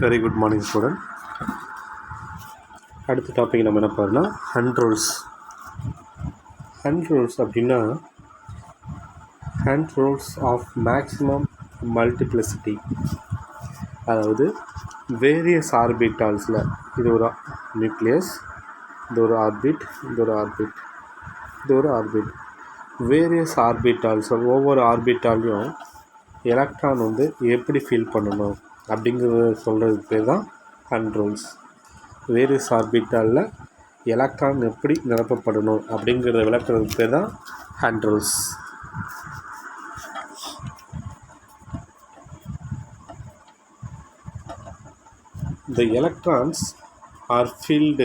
Very good morning student. அடுத்த topic நம்ம என்ன பண்ணோம்னா ஹண்ட் ரூல்ஸ். ஹண்ட் ரூல்ஸ் அப்படின்னா Hund rules of maximum multiplicity. அதாவது வேரியஸ் ஆர்பிட்டால்ஸில் இது ஒரு நியூக்ளியஸ், இது ஒரு ஆர்பிட், இது ஒரு ஆர்பிட், இது ஒரு ஆர்பிட். வேரியஸ் ஆர்பிட்டால்ஸ் ஒவ்வொரு ஆர்பிட்டாலையும் எலக்ட்ரான் வந்து எப்படி ஃபீல் பண்ணணும் அப்படிங்கிறத சொல்கிறதுக்கு பேர் தான் ஹண்ட் ரூல்ஸ். வேரியஸ் ஆர்பிட்டாலில் எலக்ட்ரான் எப்படி நிரப்பப்படணும் அப்படிங்கிறத விளக்குறதுக்கு பேர் தான் Hund rules. The electrons are filled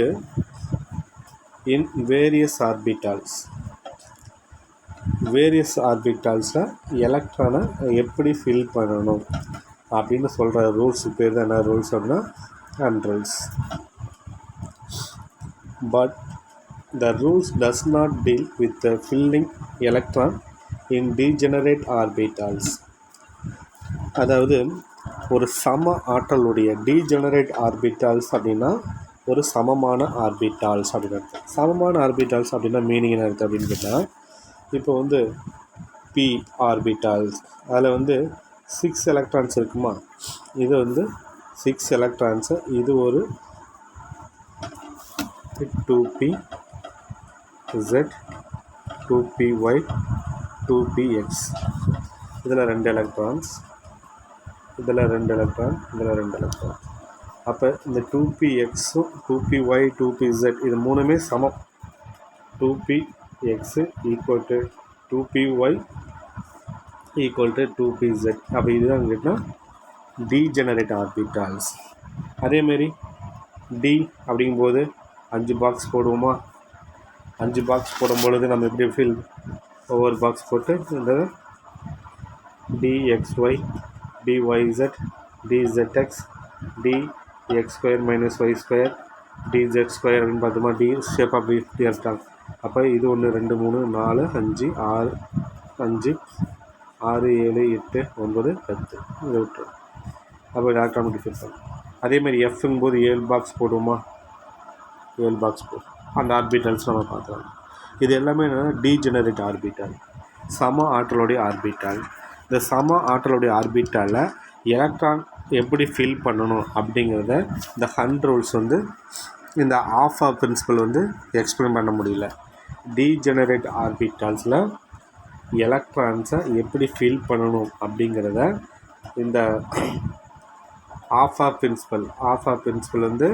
in various orbitals. Various ஆர்பிட்டால்ஸில் எலக்ட்ரானை எப்படி ஃபில் பண்ணணும் அப்படின்னு சொல்கிற ரூல்ஸுக்கு பேர் தான் என்ன ரூல்ஸ் அப்படின்னா Hund rules. But the rules does not deal with the filling electron in degenerate orbitals. அதாவது ஒரு சம ஆற்றலுடைய டீஜெனரேட் ஆர்பிட்டால்ஸ் அப்படின்னா ஒரு சமமான ஆர்பிட்டால்ஸ் அப்படின்னு அர்த்தம். சமமான ஆர்பிட்டால்ஸ் அப்படின்னா மீனிங் என்ன இருக்குது அப்படின்னு கேட்டால், இப்போ வந்து பி ஆர்பிட்டால்ஸ் அதில் வந்து 6 எலக்ட்ரான்ஸ் இருக்குமா, இது வந்து 6 எலக்ட்ரான்ஸு, இது ஒரு 2p z 2py 2px, இதில் 2 எலக்ட்ரான்ஸ், இதில் 2 எலக்ட்ரான், இதில் 2 எலக்ட்ரான். அப்போ இந்த 2pxும் 2py 2pz இது மூணுமே சமம். 2px equal to 2py equal to 2pz. அப்போ இதுதான் கேட்டால் டீஜெனரேட் ஆர்பிட்டால்ஸ். அதேமாரி டி அப்படிங்கும்போது 5 பாக்ஸ் போடுவோமா, 5 பாக்ஸ் போடும்பொழுது நம்ம எப்படி ஃபில் ஒவ்வொரு பாக்ஸ் போட்டு இந்த dxy dyz dzx dx square minus Y square dz square அப்படின்னு பார்த்தோமா, டி ஷேப் ஆஃப் டிஆர்டால். அப்போ இது 1 2 3 4 5 6 5 6 7 8 9 10 இதை விட்டுரும். அப்போ எலக்ட்ரான் ஃபில் பண்ணும். அதேமாதிரி எஃப்ங்கும்போது 7 பாக்ஸ் போடுவோமா, 7 பாக்ஸ் போடும். அந்த ஆர்பிட்டல்ஸ் நம்ம பார்க்கலாம். இது எல்லாமே என்னென்னா டீஜெனரேட் ஆர்பிட்டால், சம ஆற்றலுடைய ஆர்பிட்டால். இந்த சம ஆற்றலுடைய ஆர்பிட்டாலில் எலக்ட்ரான் எப்படி ஃபில் பண்ணணும் அப்படிங்கிறத இந்த ஹண்ட் ரூல்ஸ் வந்து இந்த ஆஃபா பிரின்சிபல் வந்து எக்ஸ்பிளைன் பண்ண முடியல. டீஜெனரேட் ஆர்பிட்டால்ஸில் எலக்ட்ரான்ஸை எப்படி ஃபில் பண்ணணும் அப்படிங்கிறத இந்த ஆஃபா பிரின்சிபல் வந்து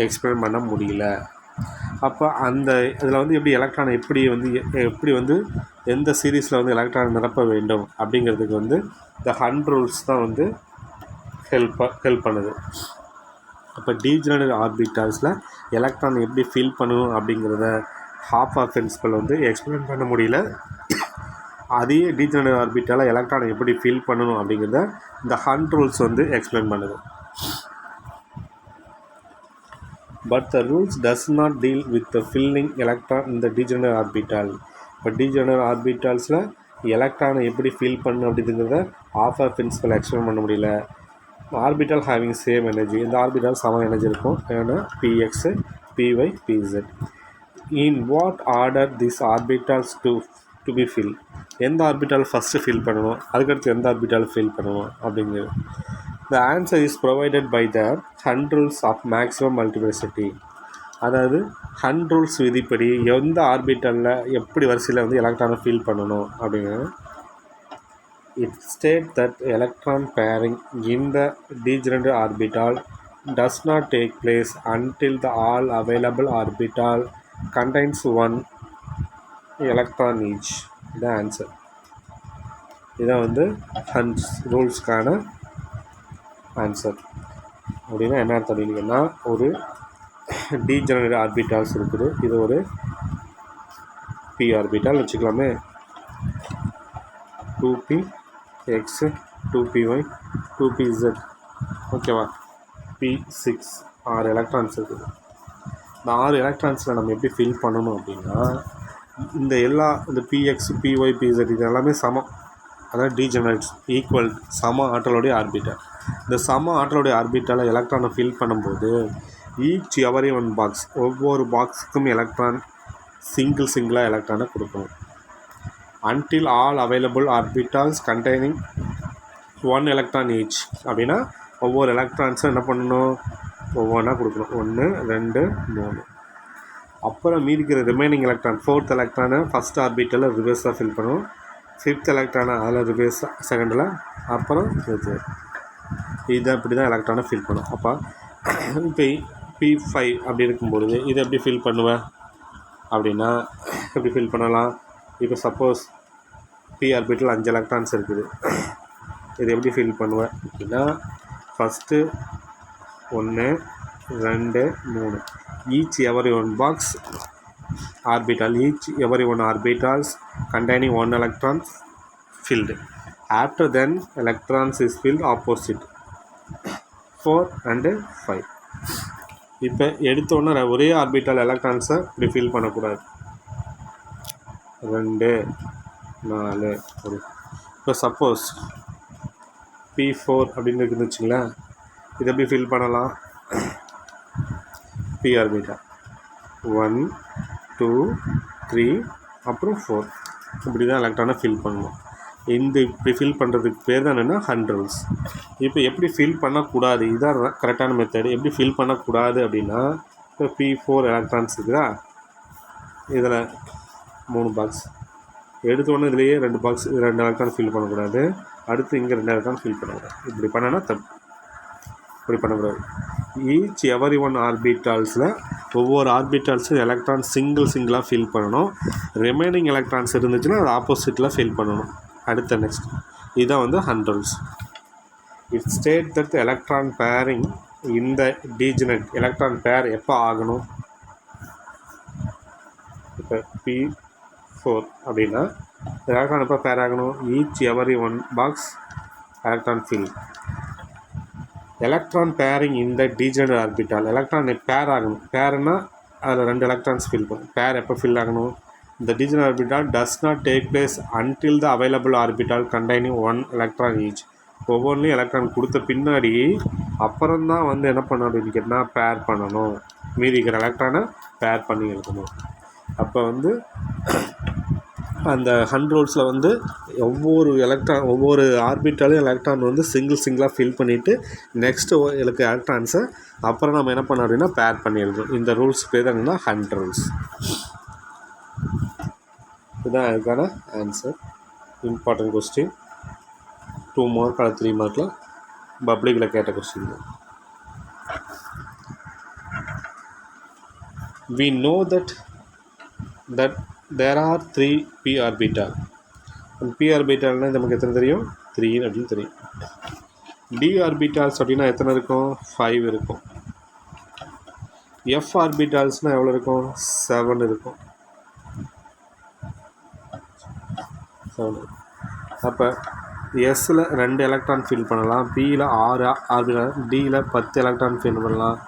எக்ஸ்பிளைன் பண்ண முடியல. அப்போ அந்த இதில் வந்து எப்படி எலக்ட்ரானை எப்படி வந்து எந்த சீரீஸில் வந்து எலக்ட்ரான் நிரப்ப வேண்டும் அப்படிங்கிறதுக்கு வந்து இந்த ஹண்ட் ரூல்ஸ் தான் வந்து ஹெல்ப் பண்ணுது. அப்போ டீஜெனரேட் ஆர்பிட்டால்ஸில் எலக்ட்ரான் எப்படி ஃபில் பண்ணணும் அப்படிங்கிறத ஆஃபா பிரின்சிபல் வந்து எக்ஸ்பிளைன் பண்ண முடியல. அதே டீஜெனரேட் ஆர்பிட்டால் எலக்ட்ரானை எப்படி ஃபில் பண்ணணும் அப்படிங்கிறத இந்த ஹண்ட் ரூல்ஸ் வந்து எக்ஸ்பிளைன் பண்ணுது. But the rules does not deal with the filling electron in the degenerate orbital. இப்போ degenerate ஆர்பிட்டால்ஸில் எலக்ட்ரானை எப்படி ஃபில் பண்ணணும் அப்படிங்கிறத ஆஃபா பிரின்சிபல் எக்ஸ்பிளைன் பண்ண முடியல. ஆர்பிட்டால் ஹேவிங் சேம் எனர்ஜி, இந்த ஆர்பிட்டால் சம எனர்ஜி இருக்கும். ஏன்னா px py pz. In what order these orbitals to be filled? எந்த ஆர்பிட்டால் ஃபஸ்ட்டு ஃபில் பண்ணணும், அதுக்கடுத்து எந்த ஆர்பிட்டால் ஃபில் பண்ணணும் அப்படிங்கிறது. The answer is provided by the Hund rules of maximum multiplicity. அதாவது ஹண்ட் ரூல்ஸ் விதிப்படி எந்த ஆர்பிட்டலில் எப்படி வரிசையில் வந்து எலக்ட்ரானை ஃபில் பண்ணணும் அப்படிங்கிறது. It states that electron pairing in the degenerate orbital does not take place until the all available orbital contains 1 electron each. The answer. இதான் வந்து ஹண்ட் ரூல்ஸ்க்கான ஆன்சர். அப்படின்னா என்ன அர்த்தம் அப்படின்னா, ஒரு டீஜெனரேட் ஆர்பிட்டால்ஸ் இருக்குது. இது ஒரு பி ஆர்பிட்டால் வச்சுக்கலாமே, 2px 2py 2pz, ஓகேவா. p6 6 எலக்ட்ரான்ஸ் இருக்குது. இந்த 6 எலக்ட்ரான்ஸில் நம்ம எப்படி ஃபில் பண்ணணும் அப்படின்னா, இந்த px py pz இது எல்லாமே சமம். அதாவது டீஜெனரேட்ஸ் ஈக்குவல் சம ஆற்றலுடைய ஆர்பிட்டல். இந்த சம ஆற்றலுடைய ஆர்பிட்டால் எலக்ட்ரானை ஃபில் பண்ணும்போது ஈச் எவரி ஒன் பாக்ஸ், ஒவ்வொரு பாக்ஸுக்கும் எலக்ட்ரான் சிங்கிளாக எலக்ட்ரானை கொடுக்கணும். until all available orbitals containing 1 electron each அப்படின்னா ஒவ்வொரு எலக்ட்ரான்ஸும் என்ன பண்ணணும், ஒவ்வொன்றா கொடுக்கணும். 1 2 3. அப்புறம் மீதிக்கிற ரிமைனிங் எலக்ட்ரான், 4th எலக்ட்ரானை ஃபஸ்ட் ஆர்பிட்டலில் ரிவர்ஸாக ஃபில் பண்ணுவோம், 5th எலக்ட்ரானை அதில் ரிவர்ஸ் செகண்டில், அப்புறம் இதை இப்படி தான் எலக்ட்ரானை ஃபில் பண்ணும். அப்போ இப்போ P5 அப்படி இருக்கும்பொழுது இதை எப்படி ஃபில் பண்ணுவேன் அப்படின்னா எப்படி ஃபில் பண்ணலாம். இப்போ சப்போஸ் பி ஆர்பிட்டல் 5 எலக்ட்ரான்ஸ் இருக்குது, இது எப்படி ஃபில் பண்ணுவேன் அப்படின்னா first 1 2 3 each every one box orbital, each every one orbitals containing 1 electrons filled. After then electrons is filled opposite 4 and 5. இப்போ எடுத்தோன்னே ஒரே ஆர்பிட்டால் எலக்ட்ரான்ஸை இப்படி ஃபில் பண்ணக்கூடாது. 2 4 1. இப்போ சப்போஸ் P4 அப்படின்னு இருக்குன்னு வச்சுங்களேன், இதை எப்படி ஃபில் பண்ணலாம். பி ஆர்பிட்டால் 1 2 3 அப்புறம் 4 இப்படி தான் எலக்ட்ரானை ஃபில் பண்ணணும். இப்படி ஃபில் பண்ணுறதுக்கு பேர் தான் என்னென்னா ஹண்ட்ரல்ஸ். இப்போ எப்படி ஃபில் பண்ணக்கூடாது, இதுதான் கரெக்டான மெத்தடு. எப்படி ஃபில் பண்ணக்கூடாது அப்படின்னா இப்போ P4 எலக்ட்ரான்ஸ் இருக்குதா, இதில் 3 பாக்ஸ் எடுத்தோடனே இதுலேயே 2 பாக்ஸ், 2 எலக்ட்ரான் ஃபில் பண்ணக்கூடாது. அடுத்து இங்கே 2 எலக்ட்ரான் ஃபில் பண்ணக்கூடாது. இப்படி பண்ணனா தப்பு, இப்படி பண்ணக்கூடாது. ஈச் எவரி ஒன் ஆர்பிட்டால்ஸில் ஒவ்வொரு ஆர்பிட்டால்ஸும் எலக்ட்ரான் சிங்கிளாக ஃபில் பண்ணணும். ரிமைனிங் எலக்ட்ரான்ஸ் இருந்துச்சுன்னா அது ஆப்போசிட்டில் ஃபில் பண்ணணும். அடுத்த நெக்ஸ்ட் இதுதான் வந்து Hund rules. It state that electron pairing இந்த டீஜெனரேட் எலக்ட்ரான் பேர் எப்போ ஆகணும். இப்போ P4 அப்படின்னா எலக்ட்ரான் எப்போ பேர் ஆகணும். Each every one box electron fill. Electron pairing இந்த டீஜெனரேட் ஆர்பிட்டால் எலக்ட்ரான் பேர் ஆகணும். பேர்னா அதில் 2 எலக்ட்ரான்ஸ் ஃபில் பண்ணும். பேர் எப்போ ஃபில் ஆகணும். இந்த degenerate orbital does not take place until the available orbital containing 1 electron each. ஒவ்வொன்றையும் எலக்ட்ரான் கொடுத்த பின்னாடி அப்புறம்தான் வந்து என்ன பண்ணணும் அப்படின்னு கேட்டால் பேர் பண்ணணும். மீதி இருக்கிற எலக்ட்ரானை பேர் பண்ணி எழுதணும். அப்போ வந்து அந்த ஹண்ட்ரல்ஸில் வந்து ஒவ்வொரு ஆர்பிட்டாலும் எலக்ட்ரான் வந்து சிங்கிளாக ஃபில் பண்ணிவிட்டு நெக்ஸ்ட்டு எனக்கு எலக்ட்ரான்ஸை அப்புறம் நம்ம என்ன பண்ணோம் அப்படின்னா பேர் பண்ணி எழுதணும். இந்த ரூல்ஸ் பேர் என்னென்னா ஹண்ட்ரல்ஸ். இதுதான் அதுக்கான ஆன்சர். இம்பார்ட்டன்ட் கொஸ்டின், 2 மார்க் அல்லது 3 மார்க்கில் பப்ளிக்கில் கேட்ட question. We know that there are 3 p orbital. p orbitalனா நமக்கு எத்தனை தெரியும், 3 அப்படின்னு தெரியும். d orbitals அப்படின்னா எத்தனை இருக்கும், 5 இருக்கும். f orbitalsனால் எவ்வளோ இருக்கும், 7 இருக்கும். அப்போ எஸ்ஸில் 2 எலக்ட்ரான் ஃபில் பண்ணலாம், பியில் 6 ஆர்பிட்டால், டியில் 10 எலக்ட்ரான் ஃபில் பண்ணலாம்,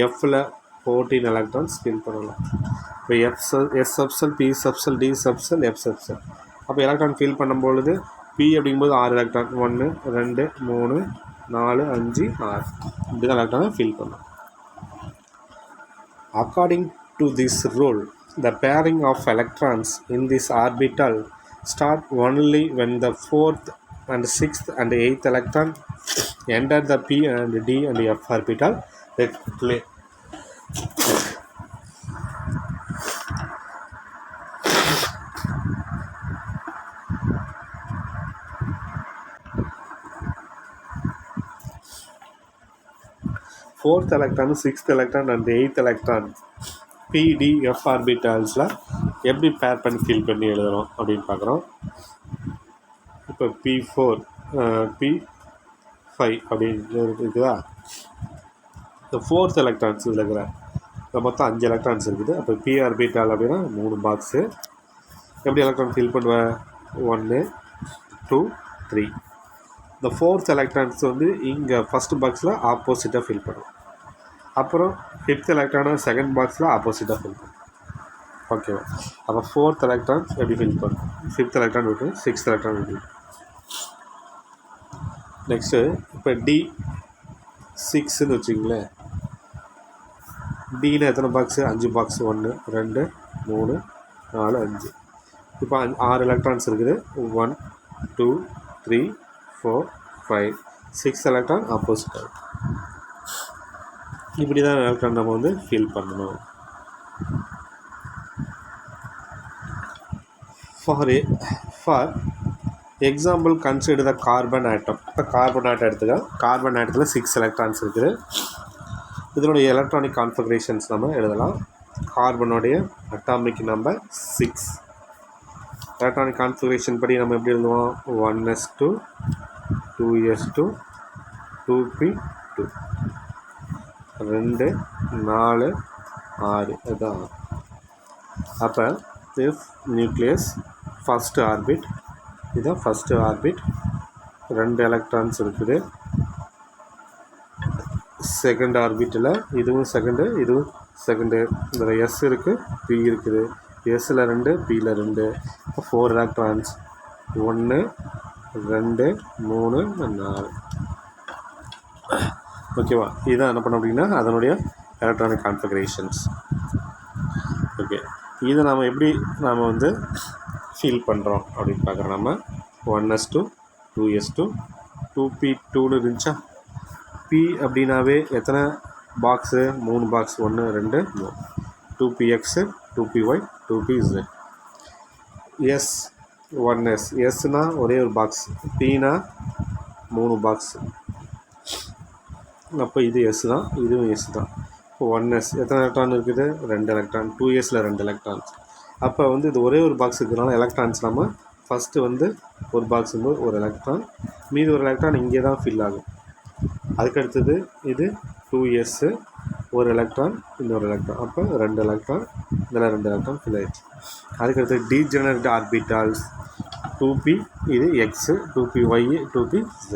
எஃப்பில் 14 எலக்ட்ரான்ஸ் ஃபில் பண்ணலாம். இப்போ S subshell, P subshell, D subshell, F subshell. அப்போ எலக்ட்ரான் ஃபில் பண்ணும்பொழுது பி அப்படிங்கும்போது 6 எலக்ட்ரான், 1 2 3 4 5 6 இப்படி தான் எலக்ட்ரானை ஃபில் பண்ணலாம். According to this rule the pairing of electrons in this orbital start only when the 4th and 6th and 8th electron enter the p and d and f orbital respectively. Fourth electron, 6th electron and 8th electron p d f ஆர்பிட்டால்ஸில் எப்படி பேர் பண்ணி fill பண்ணி எழுதுகிறோம் அப்படின்னு பார்க்குறோம். இப்போ P4 P5 அப்படின்னு இருக்குதா. இந்த 4th எலக்ட்ரான்ஸ் இதில் இருக்கிற மொத்தம் 5 எலக்ட்ரான்ஸ் இருக்குது. அப்போ பி ஆர்பிட்டால் அப்படின்னா 3 பாக்ஸு. எப்படி எலக்ட்ரான் ஃபில் பண்ணுவேன், 1 2 3. இந்த 4th எலக்ட்ரான்ஸ் வந்து இங்கே ஃபஸ்ட் பாக்ஸில் ஆப்போசிட்டாக ஃபில் பண்ணுவோம். அப்புறம் 5th எலக்ட்ரானை செகண்ட் பாக்ஸில் ஆப்போசிட்டாக ஃபில் பண்ணும். ஓகேவா. அப்போ 4th எலக்ட்ரான் எப்படி ஃபில் பண்ணும், 5th எலக்ட்ரான் விட்டு 6th எலக்ட்ரான் விட்டு. நெக்ஸ்ட்டு இப்போ D6ன்னு வச்சுங்களேன். டின்னு எத்தனை பாக்ஸு? 5 பாக்ஸ். 1 2 3 4 5. இப்போ 6 எலக்ட்ரான்ஸ் இருக்குது. 1 2 3 4 5 6 எலக்ட்ரான் ஆப்போசிட். இப்படி தான் எலக்ட்ரான் நம்ம வந்து ஃபில் பண்ணணும். For example consider the carbon atom. இப்போ கார்பன் ஆட்டம் எடுத்துக்க. கார்பன் ஆட்டத்தில் 6 எலக்ட்ரான்ஸ் இருக்குது. இதனுடைய எலக்ட்ரானிக் கான்ஃபிகரேஷன்ஸ் நம்ம எழுதலாம். கார்பனுடைய அட்டாமிக் நம்பர் 6. எலக்ட்ரானிக் கான்ஃபிகரேஷன் படி நம்ம எப்படி எழுதுவோம்? 1s2 2s2 2p2 2 4 6 இதுதான். அப்போ இஃப் நியூக்ளியஸ் ஃபஸ்ட்டு ஆர்பிட், இதுதான் ஃபஸ்ட்டு ஆர்பிட், 2 எலக்ட்ரான்ஸ் இருக்குது. செகண்ட் ஆர்பிட்டில் இதுவும் செகண்டு, இதுவும் செகண்டு. இதில் எஸ் இருக்குது, பி இருக்குது. எஸ்ஸில் 2, பியில் 2. 4 எலக்ட்ரான்ஸ். 1 2 3 4. ஓகேவா? இதுதான் என்ன பண்ண அப்படின்னா அதனுடைய எலக்ட்ரானிக் கான்ஃபிகரேஷன்ஸ். ஓகே, இதை நாம் எப்படி நாம் வந்து ஃபீல் பண்ணுறோம் அப்படின்னு பார்க்குறோம். நம்ம 1s2 2s2 2p2ன்னு இருந்துச்சா? பி அப்படின்னாவே எத்தனை box? 3 box. 1 2 3. 2px 2py 2pz. S 1s. எஸ்னால் ஒரே ஒரு பாக்ஸ். பினா 3 பாக்ஸ். அப்போ இது எஸ் தான், இதுவும் எஸ் தான். இப்போ 1s எத்தனை எலக்ட்ரான் இருக்குது? 2 எலக்ட்ரான். 2sல 2 எலக்ட்ரான்ஸ். அப்போ வந்து இது ஒரே ஒரு பாக்ஸ் இருக்கிறனால எலக்ட்ரான்ஸ் நம்ம ஃபஸ்ட்டு வந்து ஒரு பாக்ஸும்போது ஒரு எலக்ட்ரான், மீதி ஒரு எலக்ட்ரான் இங்கே தான் ஃபில் ஆகும். அதுக்கடுத்தது இது 2s, ஒரு எலக்ட்ரான், இன்னொரு எலக்ட்ரான். அப்போ 2 எலக்ட்ரான், இதில் 2 எலக்ட்ரான் ஃபில் ஆகிடுச்சு. அதுக்கடுத்து டீஜெனரேட் ஆர்பிட்டால்ஸ் 2p, இது எக்ஸு, 2py 2pz.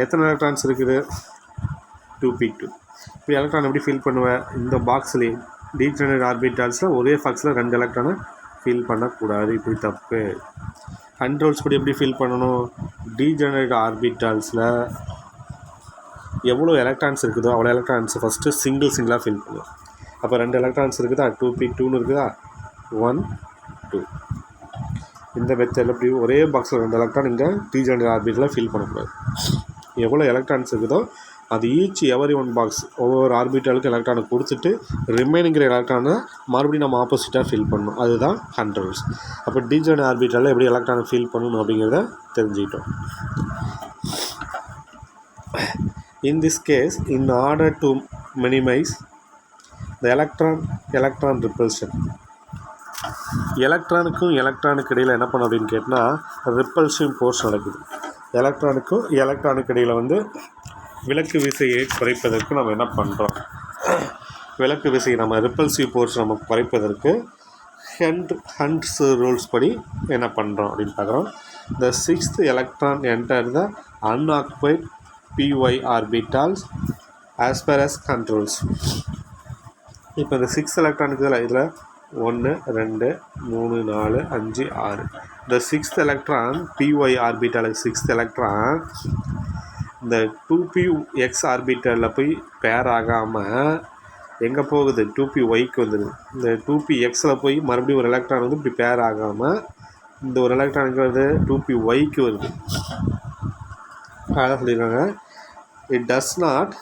எத்தனை எலக்ட்ரான்ஸ் இருக்குது? 2p2. இப்போ எலக்ட்ரான் எப்படி ஃபில் பண்ணுவேன்? இந்த பாக்ஸ்லேயே டீஜெனரேட் ஆர்பிட்டால்ஸில் ஒரே பாக்ஸில் 2 எலக்ட்ரானை ஃபில் பண்ணக்கூடாது. இப்படி தப்பு. கண்ட்ரோல்ஸ் படி எப்படி ஃபில் பண்ணணும்? டீஜெனரேட் ஆர்பிட்டால்ஸில் எவ்வளோ எலக்ட்ரான்ஸ் இருக்குதோ அவ்வளோ எலக்ட்ரான்ஸ் ஃபஸ்ட்டு சிங்கிளாக ஃபில் பண்ணுவோம். அப்போ 2 எலக்ட்ரான்ஸ் இருக்குதா? 2p2ன்னு இருக்குதா? 1 2. இந்த மெத்தடில் எப்படி ஒரே பாக்ஸில் 2 எலக்ட்ரான் இங்கே டீஜெனரேட் ஆர்பிட்டில் ஃபில் பண்ணக்கூடாது. எவ்வளோ எலக்ட்ரான்ஸ் இருக்குதோ அது ஈச் எவரி 1 பாக்ஸ் ஒவ்வொரு ஆர்பிட்டாலுக்கு எலக்ட்ரானை கொடுத்துட்டு ரிமைனிங்கிற எலக்ட்ரானை மறுபடியும் நம்ம ஆப்போசிட்டாக ஃபில் பண்ணணும். அதுதான் கண்ட்ரோல்ஸ். அப்போ டீஜெனரேட் ஆர்பிட்டாலில் எப்படி எலக்ட்ரானை ஃபில் பண்ணணும் அப்படிங்கிறத தெரிஞ்சுக்கிட்டோம். In this case, in order to minimize the electron repulsion, எலக்ட்ரானுக்கும் எலக்ட்ரானுக்கு இடையில் என்ன பண்ணணும் அப்படின்னு கேட்டால் ரிப்பல்ஷன் ஃபோர்ஸ் நடக்குது. எலக்ட்ரானுக்கும் எலக்ட்ரானுக்கு இடையில் வந்து விலக்கு விசையை குறைப்பதற்கு நம்ம என்ன பண்ணுறோம்? விலக்கு விசையை நம்ம ரிப்பல்சிவ் ஃபோர்ஸ் நம்ம குறைப்பதற்கு ஹண்ட்ஸ் ரூல்ஸ் படி என்ன பண்ணுறோம் அப்படின்னு பார்க்குறோம். The 6th electron enter the unoccupied py orbitals as per as controls. இப்போ இந்த 6 எலக்ட்ரானுக்கு இதில் 1 2 3 4 5 6. இந்த 6th electron py ஆர்பிட்டாலுக்கு 6th electron இந்த 2px ஆர்பிட்டலில் போய் பேர் ஆகாமல் எங்கே போகுது? 2pyக்கு வந்துடுது. இந்த 2pxல போய் மறுபடியும் ஒரு எலக்ட்ரான் வந்து இப்படி பேர் ஆகாமல் இந்த ஒரு எலக்ட்ரானுக்கு வருது 2pyக்கு வருது. அதான் சொல்லியிருக்காங்க, it does not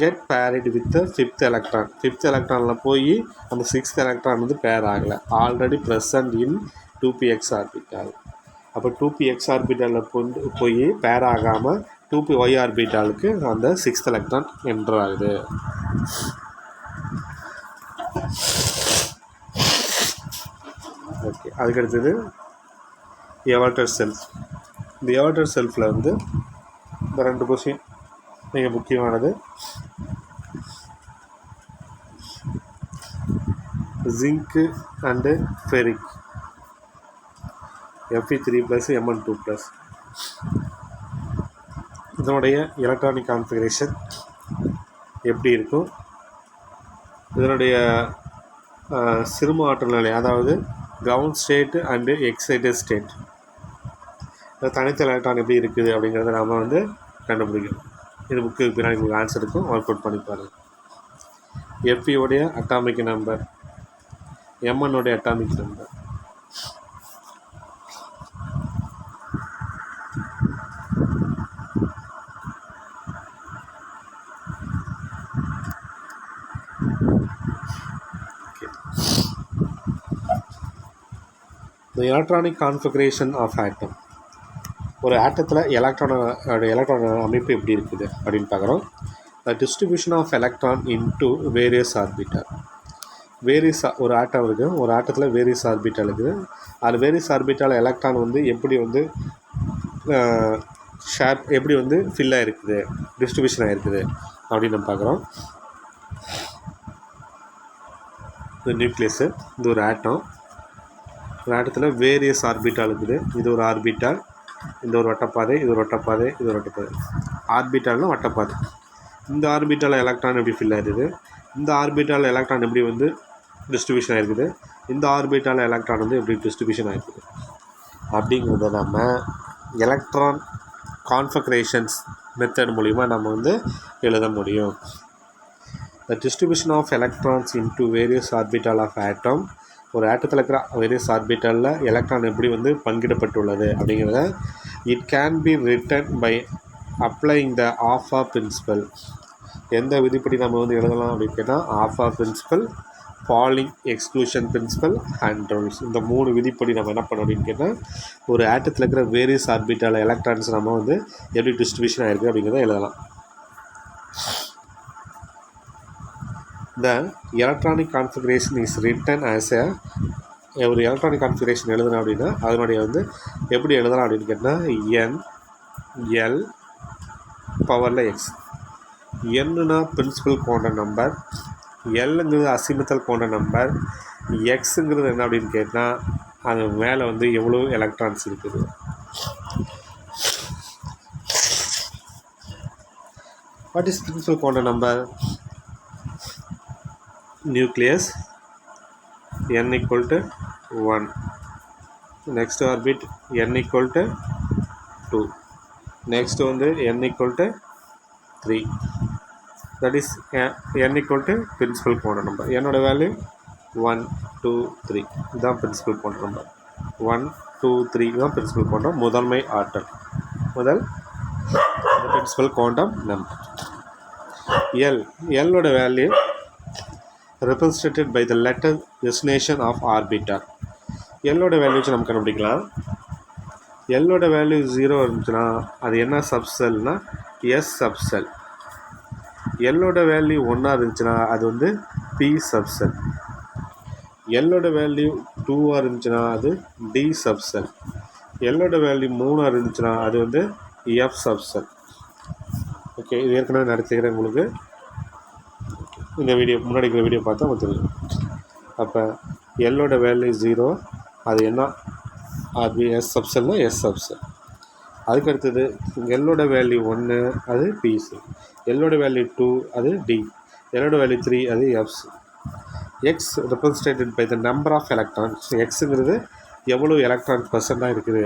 get buried with the 5th electron. 5th எலக்ட்ரானில் போய் அந்த 6th எலக்ட்ரான் வந்து பேர் ஆகலை. Already present in 2px orbital. அப்போ 2px ஆர்பிட்டாலில் போய் பேர் ஆகாமல் 2py ஆர்பிட்டாலுக்கு அந்த 6th எலக்ட்ரான் என்டர் ஆகுது. ஓகே, அதுக்கடுத்தது எவால்டர் செல்ஃப். இந்த எவால்டர் செல்ஃபில் வந்து இந்த 2 கொஸ்டின் மிக முக்கியமானது. Zinc and ferric, Fe3+, Mn2+. இதனுடைய எலக்ட்ரானிக் கான்ஃபிகரேஷன் எப்படி இருக்கும்? இதனுடைய சிறும ஆற்றல் நிலை, அதாவது ground state and excited state. தனித்த எலக்ட்ரான் எப்படி இருக்குது அப்படிங்கிறத நாம் வந்து கண்டுபிடிக்கணும். இது புக்கு பின்னாடி உங்களுக்கு ஆன்சர் இருக்கும், ஒர்க் அவுட் பண்ணி பாருங்கள். எஃப்இயோடைய அட்டாமிக் நம்பர், எம்என்னுடைய atomic number. The electronic configuration of atom. ஒரு ஆட்டத்தில் எலக்ட்ரான் அமைப்பு எப்படி இருக்குது அப்படின்னு பார்க்குறோம். The distribution of electron into various orbital. ஒரு ஆட்டம் இருக்குது, ஒரு ஆட்டத்தில் வேரியஸ் ஆர்பிட்டால் இருக்குது. அது வேரியஸ் ஆர்பிட்டால் எலக்ட்ரான் வந்து எப்படி வந்து எப்படி வந்து ஃபில் ஆகிருக்குது, டிஸ்ட்ரிபியூஷன் ஆகிருக்குது அப்படின்னு நம்ம பார்க்குறோம். இது நியூக்ளியஸு, இது ஒரு ஆட்டம். ஒரு ஆட்டத்தில் வேரியஸ் ஆர்பிட்டால் இருக்குது. இது ஒரு ஆர்பிட்டால், இந்த ஒரு வட்டப்பாதை, இது ஒரு வட்டப்பாதை, இது ஒரு வட்டப்பாதை. ஆர்பிட்டால்னால் வட்டப்பாதை. இந்த ஆர்பிட்டால் எலக்ட்ரான் எப்படி ஃபில் ஆகிருக்குது, இந்த ஆர்பிட்டால் எலக்ட்ரான் எப்படி வந்து டிஸ்ட்ரிபியூஷன் ஆகிருக்குது, இந்த ஆர்பிட்டால் எலக்ட்ரான் வந்து எப்படி டிஸ்ட்ரிபியூஷன் ஆகிருக்குது அப்படிங்கிறத நம்ம எலக்ட்ரான் கான்ஃபிகரேஷன்ஸ் மெத்தட் மூலிமா நம்ம வந்து எழுத முடியும். The distribution of electrons into various orbital of atom. ஒரு ஆட்டத்தில் இருக்கிற வேரியஸ் ஆர்பிட்டலில் எலக்ட்ரான் எப்படி வந்து பங்கிடப்பட்டுள்ளது அப்படிங்கிறத it can be written by applying the aufbau principle. எந்த விதிப்படி நம்ம வந்து எழுதலாம் அப்படின்னு கேட்டால் aufbau principle, Pauli exclusion principle, Hund rules. இந்த 3 விதிப்படி நம்ம என்ன பண்ணோம் அப்படின்னு கேட்டால் ஒரு ஆட்டத்தில் இருக்கிற வேரியஸ் ஆர்பிட்டால் எலக்ட்ரான்ஸ் நம்ம வந்து எப்படி டிஸ்ட்ரிபியூஷன் ஆகிருக்கு அப்படிங்கிறத எழுதலாம். The electronic configuration is written as ஒரு எலக்ட்ரானிக் கான்ஃபிகரேஷன் எழுதணும் அப்படின்னா அதனுடைய வந்து எப்படி எழுதலாம் அப்படின்னு கேட்டால் எல் பவரில் எக்ஸ். என்னன்னா பிரின்சிபல் குவாண்டம் நம்பர், எல்லுங்கிறது அசிமித்தல் குவாண்டம் நம்பர், எக்ஸுங்கிறது என்ன அப்படின்னு கேட்டால் அது மேலே வந்து எவ்வளோ எலக்ட்ரான்ஸ் இருக்குது. What is principal quantum number? nucleus n equal to 1, next orbit n equal to 2, next வந்து n equal to 3. that is n equal to principal quantum number. என்னோட வேல்யூ 1 2 3 இதுதான் பிரின்சிபல் குவாண்டம் நம்பர். 1 2 3 தான் principal quantum, முதன்மை ஆற்றல், principal quantum number. எல்லோட value represented by the letter destination of orbital. எல்லோட value வச்சு நம்ம கண்டுபிடிக்கலாம். எல்லோட வேல்யூ 0 இருந்துச்சுன்னா அது என்ன சப்செல்னா எஸ் சப்செல். எல்லோட வேல்யூ 1 இருந்துச்சுன்னா அது வந்து பி சப்செல். எல்லோட வேல்யூ 2 இருந்துச்சுன்னா அது டி சப்செல். எல்லோட வேல்யூ 3 இருந்துச்சுன்னா அது வந்து எஃப் சப்செல். ஓகே, இது ஏற்கனவே நடத்துகிறேன் உங்களுக்கு. இந்த வீடியோ முன்னாடி இருக்கிற வீடியோ பார்த்தா உங்களுக்கு தெரியும். அப்போ எல்லோட வேல்யூ 0 அது என்ன அது எஸ் சப்செல்னால் எஸ் சப்செல். அதுக்கடுத்தது எல்லோட வேல்யூ 1 அது பிசி, எல்லோட வேல்யூ 2 அது டி, எல்லோட வேல்யூ 3 அது f's. X represented by the number of electrons. எக்ஸுங்கிறது எவ்வளோ எலக்ட்ரான் பர்சன்டாக இருக்குது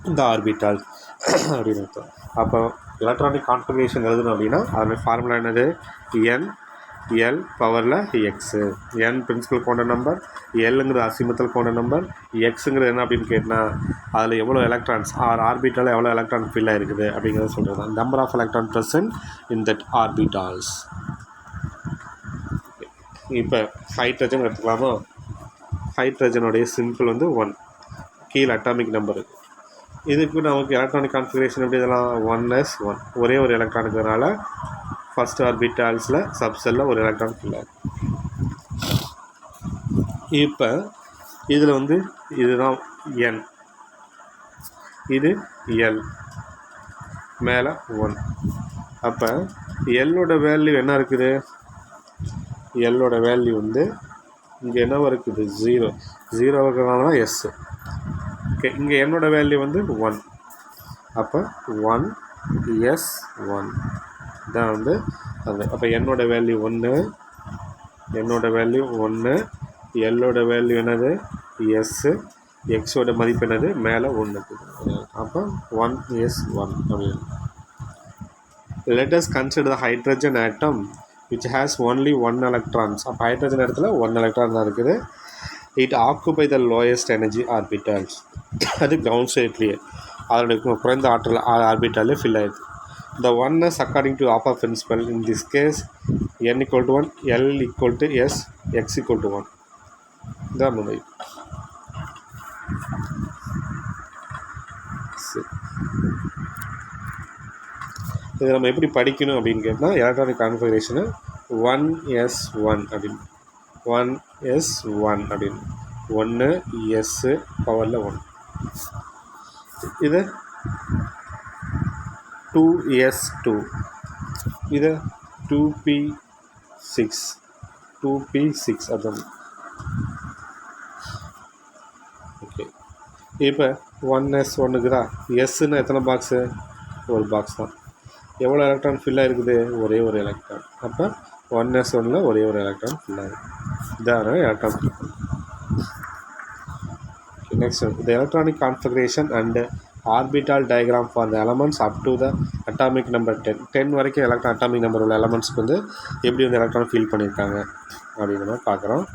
இந்த ஆர்பிட்டால் அப்படின்னு அர்த்தம். அப்போ எலக்ட்ரானிக் கான்ஃபிகரேஷன் எழுதணும் அப்படின்னா அதனுடைய ஃபார்முலா என்னது? எல் பவரில் x. N principal quantum number, எல்லுங்கிறது அசிமித்தல் குவாண்டம் நம்பர், எக்ஸுங்கிறது என்ன அப்படின்னு கேட்டால் அதில் எவ்வளோ எலக்ட்ரான்ஸ் ஆர்பிட்டால் எவ்வளோ எலக்ட்ரான் ஃபில் ஆகிருக்குது அப்படிங்கிறத சொல்கிறது தான். Number of electron present in that orbitals. இப்போ ஹைட்ரஜன் எடுத்துக்கலாமா? ஹைட்ரஜனுடைய சிம்பிள் வந்து 1, கீழே அட்டாமிக் நம்பர். இதுக்கு நமக்கு எலக்ட்ரானிக் கான்ஃபிகரேஷன் எப்படி இதெல்லாம் 1s1, ஒரே ஒரு எலக்ட்ரான் இருக்கிறதுனால ஃபஸ்ட் ஆர்பிட்டால்ஸில் சப்செல்லில் ஒரு எலக்ட்ரான் ஃபில் ஆகும். இப்போ இதில் வந்து இதுதான் என், இது எல், மேலே 1. அப்போ எல்லோட வேல்யூ என்ன இருக்குது? எல்லோட வேல்யூ வந்து இங்கே என்னவோ இருக்குது 0 இருக்கிறதுனால தான் எஸ். ஓகே, இங்கே என்னோட வேல்யூ வந்து 1. அப்போ 1s1 தான் வந்து அது. அப்போ என்னோட வேல்யூ 1, என்னோட வேல்யூ 1, எல்லோட வேல்யூ என்னது எஸ், எக்ஸோட மதிப்பு என்னது மேலே 1 இருக்குது. அப்போ 1s1 அப்படின்னு. Let us consider the hydrogen atom which has only 1 electrons. அப்போ ஹைட்ரஜன் இடத்துல 1 எலக்ட்ரான் தான் இருக்குது. It occupy the lowest energy orbitals. அது கிரவுண்ட் ஸ்டேட்லேயே அதனுடைய குறைந்த ஆற்றல் ஆர்பிட்டாலே ஃபில் ஆயிடுது. The oneness according to Hoffer principle in this case n equal to 1, L equal to S, x equal to 1. இதான் முறை. இது நம்ம எப்படி படிக்கணும் அப்படின்னு கேட்டால் எலக்ட்ரானிக் கான்ஃபிகரேஷனை 1s1 அப்படின்னு 1s1 அப்படின்னு 1 s பவரில் 1. இது 2s2, இது 2p6 அதான். ஓகே, இப்போ 1s1க்கு தான் எஸ்ன்னு எத்தனை பாக்ஸு? ஒரு பாக்ஸ் தான். எவ்வளோ எலக்ட்ரான் ஃபில்லாக இருக்குது? ஒரே ஒரு எலக்ட்ரான். அப்போ 1s1ல் ஒரே ஒரு எலக்ட்ரான் ஃபில்லாக இருக்குது. இதான் electron. Next, the electronic configuration and orbital diagram for the elements up to the atomic number 10 வரைக்கும் எலக்ட்ரான் அட்டாமிக் நம்பர் உள்ள எலமெண்ட்ஸ்க்கு வந்து எப்படி வந்து எலக்ட்ரான் ஃபில் பண்ணியிருக்காங்க அப்படின்னு நம்ம பார்க்குறோம்.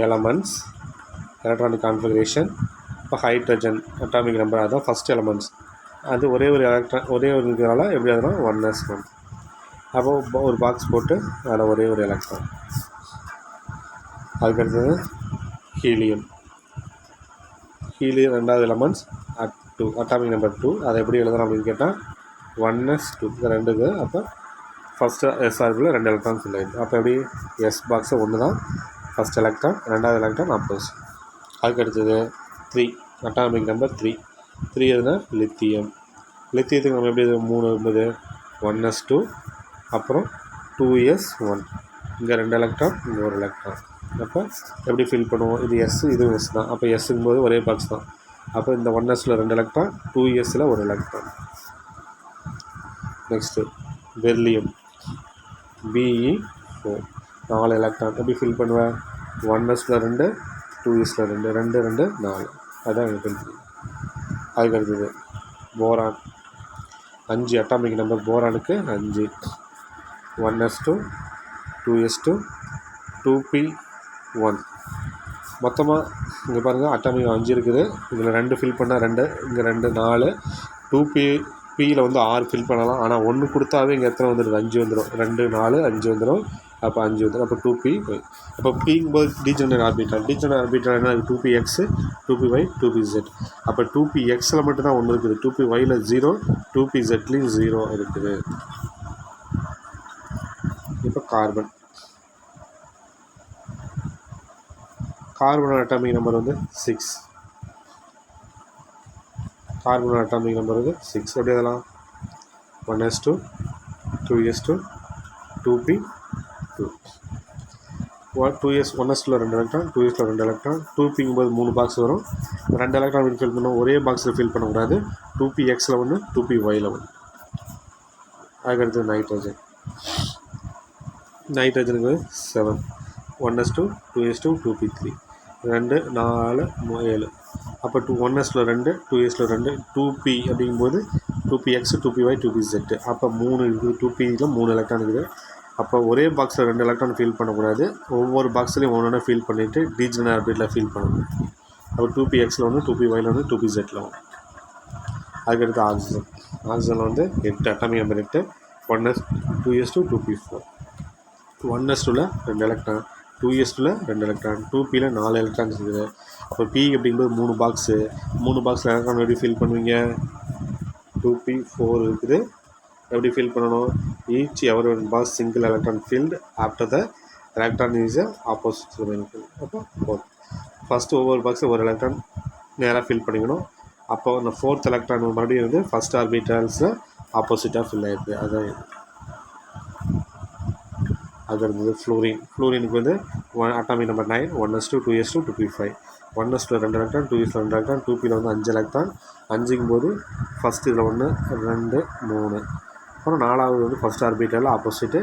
Elements, electronic configuration. இப்போ ஹைட்ரஜன் அட்டாமிக் நம்பர் அதுதான் ஃபஸ்ட் எலமெண்ட்ஸ். அது ஒரே ஒரு எலக்ட்ரான் ஒரே ஒரு இருக்கிறனால எப்படி அதுனா 1s1. அப்போ ஒரு பாக்ஸ் போட்டு அதில் ஒரே ஒரு எலக்ட்ரான். அதுக்கடுத்தது ஹீலியம். ரெண்டாவது எலமெண்ட்ஸ் 2, அட்டாமிக் நம்பர் 2. அதை எப்படி எழுதலாம் அப்படின்னு கேட்டால் 1s2 இந்த ரெண்டுக்கு. அப்போ ஃபஸ்ட்டு எஸ்ஆர்பில் 2 எலக்ட்ரான் ஃபில் ஆகிடுது. அப்போ எப்படி எஸ் பாக்ஸை 1 தான் ஃபஸ்ட் எலக்ட்ரான், ரெண்டாவது எலக்ட்ரான் அப்போஸ். அதுக்கடுத்தது 3, அட்டாமிக் நம்பர் 3 எதுனா லித்தியம். லித்தியத்துக்கு நம்ம எப்படி 3 இருக்குது? 1s2 அப்புறம் 2s1. இங்கே 2 எலக்ட்ரான், இங்கே ஒரு எலக்ட்ரான். அப்போ எப்படி ஃபில் பண்ணுவோம்? இது எஸ், இதுவும் எஸ் தான். அப்போ எஸ்ஸுங்கும்போது ஒரே பாக்ஸ் தான். அப்போ இந்த 1sல 2 எலக்ட்ரான், 2sல ஒரு electron. Next beryllium Be4, 4 electron. எப்படி ஃபில் பண்ணுவேன்? 1sல 2, 2sல 2, 2 2 4. அதுதான் எனக்கு தெரிஞ்சு. அதுக்கடுத்தது boron 5, atomic number போரானுக்கு 5. 1s2, 2s2, 2p1. மொத்தமாக இங்கே பாருங்கள் அட்டாமிக் 5 இருக்குது. இதில் 2 ஃபில் பண்ணால் 2, இங்கே 2 4. 2pயில் வந்து 6 ஃபில் பண்ணலாம். ஆனால் 1 கொடுத்தாவே இங்கே எத்தனை வந்துடுது? 5 வந்துடும். 2 4 5 வந்துடும். அப்போ 5 வந்துடும். அப்போ 2p. அப்போ பிங்கும்போது டீஜெனரேட் ஆர்பிட்டால். டீஜெனரேட் ஆர்பிட்டால் என்ன? 2px, 2py, 2pz. அப்போ 2pxயில் மட்டும்தான் 1 இருக்குது. 2pyயில் 0, 2pzலேயும் 0 இருக்குது. இப்போ கார்பன் அட்டாமிக் நம்பர் வந்து 6. கார்பன் அட்டாமிக் நம்பர் வந்து 6. எப்படி அதெல்லாம்? 1s2, 2s2, 2p2. 1sல 2 எலக்ட்ரான், 2sல 2 எலக்ட்ரான். 2pங்கும்போது 3 பாக்ஸ் வரும். 2 எலக்ட்ரான் ஃபில் பண்ணணும். ஒரே பாக்ஸில் ஃபில் பண்ணக்கூடாது. 2pxயில் 1, 2pyயில் 1. அதுக்கடுத்து நைட்ரஜனுக்கு 7. 1s2, 2s2, 2p3. 2 4 7. அப்போ 1sல 2, 2sல 2, 2p அப்படிங்கும்போது 2px, 2py, 2pz. அப்போ 3 இருக்குது. 2pயில் 3 எலக்ட்ரான் இருக்குது. அப்போ ஒரே பாக்ஸில் 2 எலக்ட்ரான் ஃபில் பண்ணக்கூடாது. ஒவ்வொரு பாக்ஸ்லேயும் ஒன்று ஃபில் பண்ணிவிட்டு டீஜெனரேட் ஆர்பிட்டில் ஃபில் பண்ணணும். அப்போ 2pxயில் 1, 2pyயில் 1, 2pzயில் 1. அதுக்கடுத்து ஆக்சிஜனில் வந்து 8, atomic number 8. 1s, 2s2, 2p4. 1s2ல 2 எலக்ட்ரான், 2s2ல 2 எலக்ட்ரான், 2pயில் 4 எலக்ட்ரான்ஸ் இருக்குது. அப்போ p அப்படிங்கும்போது 3 பாக்ஸு. 3 பாக்ஸில் எலக்ட்ரான் எப்படி ஃபில் பண்ணுவீங்க? 2p4 இருக்குது. எப்படி ஃபில் பண்ணணும்? Each ever one box single electron filled after the electron is opposite fill. அப்போ 4. ஃபஸ்ட்டு ஒவ்வொரு பாக்ஸில் ஒரு எலக்ட்ரான் நேராக ஃபில் பண்ணிக்கணும். அப்போ அந்த 4th எலக்ட்ரான் மறுபடியும் வந்து ஃபஸ்ட் ஆர்பிட்டால்ஸில் ஆப்போசிட்டாக ஃபில் ஆகிடுது. அதுதான் அது இருந்தது ஃப்ளூரினுக்கு வந்து atomic number 9. 1s2, 2s2, 2p5. 1sல 2 எலக்ட்ரான், 2sல 2 எலக்ட்ரான், 2pயில் வந்து 5 எலக்ட்ரான். 5ங்கும்போது ஃபஸ்ட்டு இதில் 1 2 3. அப்புறம் 4வது வந்து ஃபஸ்ட் ஆர்பிட்டால் ஆப்போசிட்டு,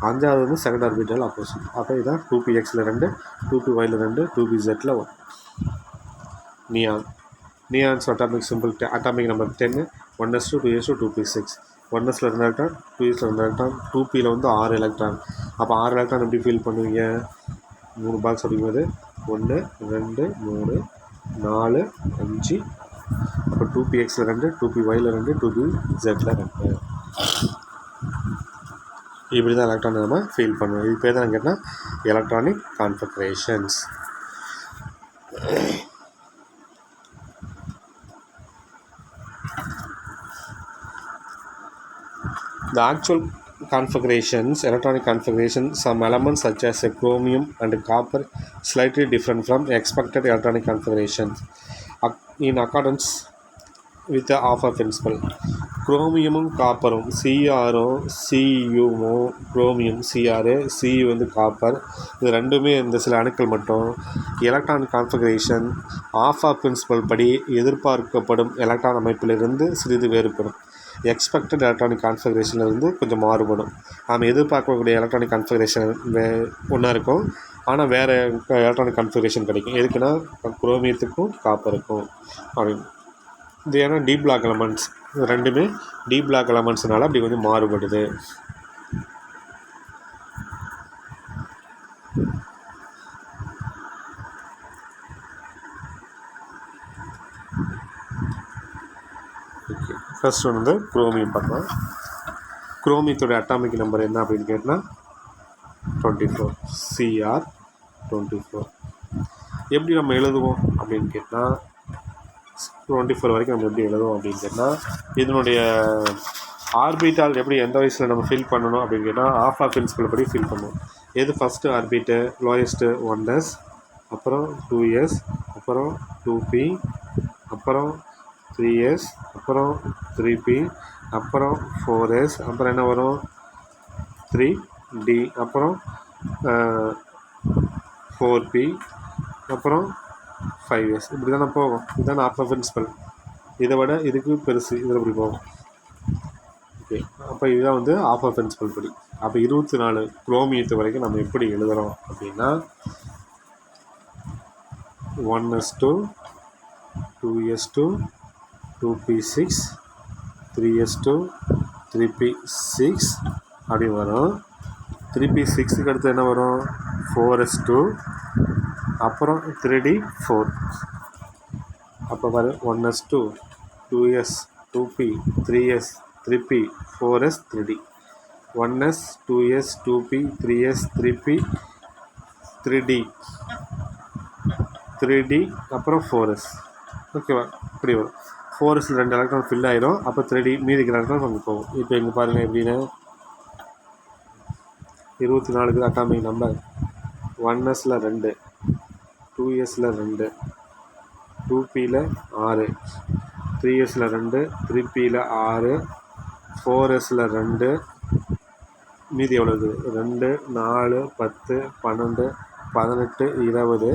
5வது வந்து செகண்ட் ஆர்பிட்டால் ஆப்போசிட். அப்போ இதுதான் 2pxல 2, 2pyல 2, 2pzல 1. Neon's atomic number 10, 1s2, 2s2, 2p6. 1sல 2 எலக்ட்ரான், 2sல 2 எலக்ட்ரான், 2pல வந்து 6 எலக்ட்ரான். அப்போ 6 எலக்ட்ரான் எப்படி ஃபீல் பண்ணுவீங்க? 3 பாக்ஸ் அப்படிங்கும்போது 1 2 3 4 5. அப்போ 2pxல 2, 2pyல 2, 2pzல 2. இப்படி தான் எலக்ட்ரானை நம்ம ஃபீல் பண்ணுவோம். இது பேர் தான் கேட்டால் electronic configurations. The actual configurations, electronic configuration, some elements such as chromium and copper slightly different from expected electronic configurations in accordance with the Offer principle. குரோமியமும் காப்பரும் சிஆரும் சியுமும் குரோமியம் சிஆரு சியு வந்து காப்பர், இது ரெண்டுமே இந்த சில அணுக்கள் மட்டும் எலக்ட்ரான் கான்ஃபிகரேஷன் ஆஃபர் பிரின்சிபல் படி எதிர்பார்க்கப்படும் எலக்ட்ரான் அமைப்பிலிருந்து சிறிது வேறுபடும். எக்ஸ்பெக்டட் எலக்ட்ரானிக் கான்ஃபிகரேஷன்லேருந்து கொஞ்சம் மாறுபடும். நாம் எதிர்பார்க்கக்கூடிய எலக்ட்ரானிக் கான்ஃபிகரேஷன் ஒன்றா இருக்கும், ஆனால் வேறு எலக்ட்ரானிக் கான்ஃபிகரேஷன் கிடைக்கும். எதுக்குன்னா குரோமியத்துக்கும் காப்பருக்கும் அப்படின்னு. இது ஏன்னா டி பிளாக் எலமெண்ட்ஸ், ரெண்டுமே டி பிளாக் எலமெண்ட்ஸ்னால அப்படி கொஞ்சம் மாறுபடுது. ஃபர்ஸ்ட் ஒன்று வந்து குரோமியம் பார்க்கலாம். குரோமியத்தோட அட்டாமிக் நம்பர் என்ன அப்படின்னு கேட்டால் 24, Cr24. எப்படி நம்ம எழுதுவோம் அப்படின்னு கேட்டால் 24 வரைக்கும் நம்ம எப்படி எழுதுவோம் அப்படின்னு கேட்டால் இதனுடைய ஆர்பிட்டால் எப்படி எந்த வயசில் நம்ம ஃபில் பண்ணணும் அப்படின்னு கேட்டால் ஆஃபர் பிரின்சிபல் படி ஃபில் பண்ணுவோம். எது ஃபஸ்ட்டு ஆர்பிட்டு லோயஸ்ட்டு 1s, அப்புறம் 2s, அப்புறம் 2p, அப்புறம் 3s, அப்புறம் 3p, அப்புறம் 4s, அப்புறம் என்ன வரும் 3d, அப்புறம் 4p, அப்புறம் 5s. இப்படி தானே போகும். இதுதான் ஆஃபர் பிரின்சிபல். இதை விட இதுக்கு பெருசு, இதில் இப்படி போகும். ஓகே, அப்போ இதுதான் வந்து ஆஃபர் பிரின்சிபல் படி. அப்போ 24 குரோமியத்து வரைக்கும் நம்ம எப்படி எழுதுகிறோம் அப்படின்னா 1s2, 2s2, 2p6, 3s2, 3p6 அப்படி வரும். 3p6க்கு அடுத்து என்ன வரும் 4s2, அப்புறம் 3d4. அப்போ பாரு 1s2, 2s, 2p, 3s, 3p, 4s, 3d. 1s, 2s, 2p, 3s, 3p, 3d, 3d, அப்புறம் 4s. ஓகேவா? இப்படி வரும். 4s 2 எலக்ட்ரான் ஃபில் ஆயிரும். அப்போ 3d மீதிக்கு எலக்ட்ரான் அங்கே போகும். இப்போ இங்கே பாருங்கள் எப்படின்னு 24க்கு அட்டாமிக் நம்பர் 1sல 2, 2sல 2, 2pல 6, 3sல 2, 3pல 6, 4sல 2, மீதி எவ்வளோ இருக்குது 2, 4, 10, 12, 18, 20.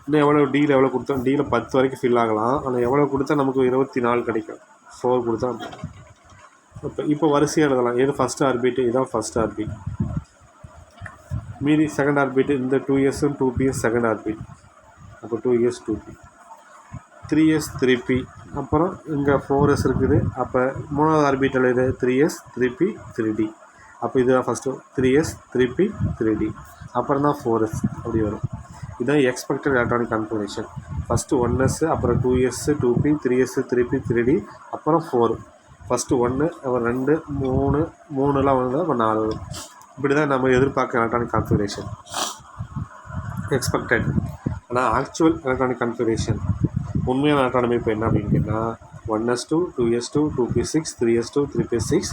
இன்னும் எவ்வளோ டியில் எவ்வளோ கொடுத்தோம், டியில் 10 வரைக்கும் ஃபில் ஆகலாம். ஆனால் எவ்வளோ கொடுத்தா நமக்கு 24 கிடைக்கும், 4 கொடுத்தா. இப்போ வரிசையாக எழுதலாம். எது ஃபஸ்ட் ஆர்பிட்டு, இதுதான் ஃபஸ்ட் ஆர்பிட். மீதி செகண்ட் ஆர்பிட், இந்த 2sம் 2pயும் செகண்ட் ஆர்பிட். அப்போ 2s 2p, 3s 3p, அப்புறம் இங்கே 4s இருக்குது. அப்போ மூணாவது ஆர்பிட்டல் இது 3s 3p 3d. அப்போ இதுதான் ஃபஸ்ட்டு 3s 3p 3d, அப்புறம் தான் 4s அப்படி வரும். இதுதான் expected electronic configuration. First 1s, அப்புறம் 2s 2p, 3s 3p 3d, அப்புறம் 4. ஃபஸ்ட்டு 1, அப்புறம் 2, 3, 3லாம் வந்து அப்போ 4 வரும். இப்படி தான் நம்ம எதிர்பார்க்க எலக்ட்ரானிக் கான்ஃபிகரேஷன் எக்ஸ்பெக்டட். ஆனால் ஆக்சுவல் எலக்ட்ரானிக் கான்ஃபிகரேஷன் உண்மையான எலக்ட்ரான் அமைப்பு என்ன அப்படின்னு கேட்டால் 1s2, 2s2, 2p6, 3s2, 3p6.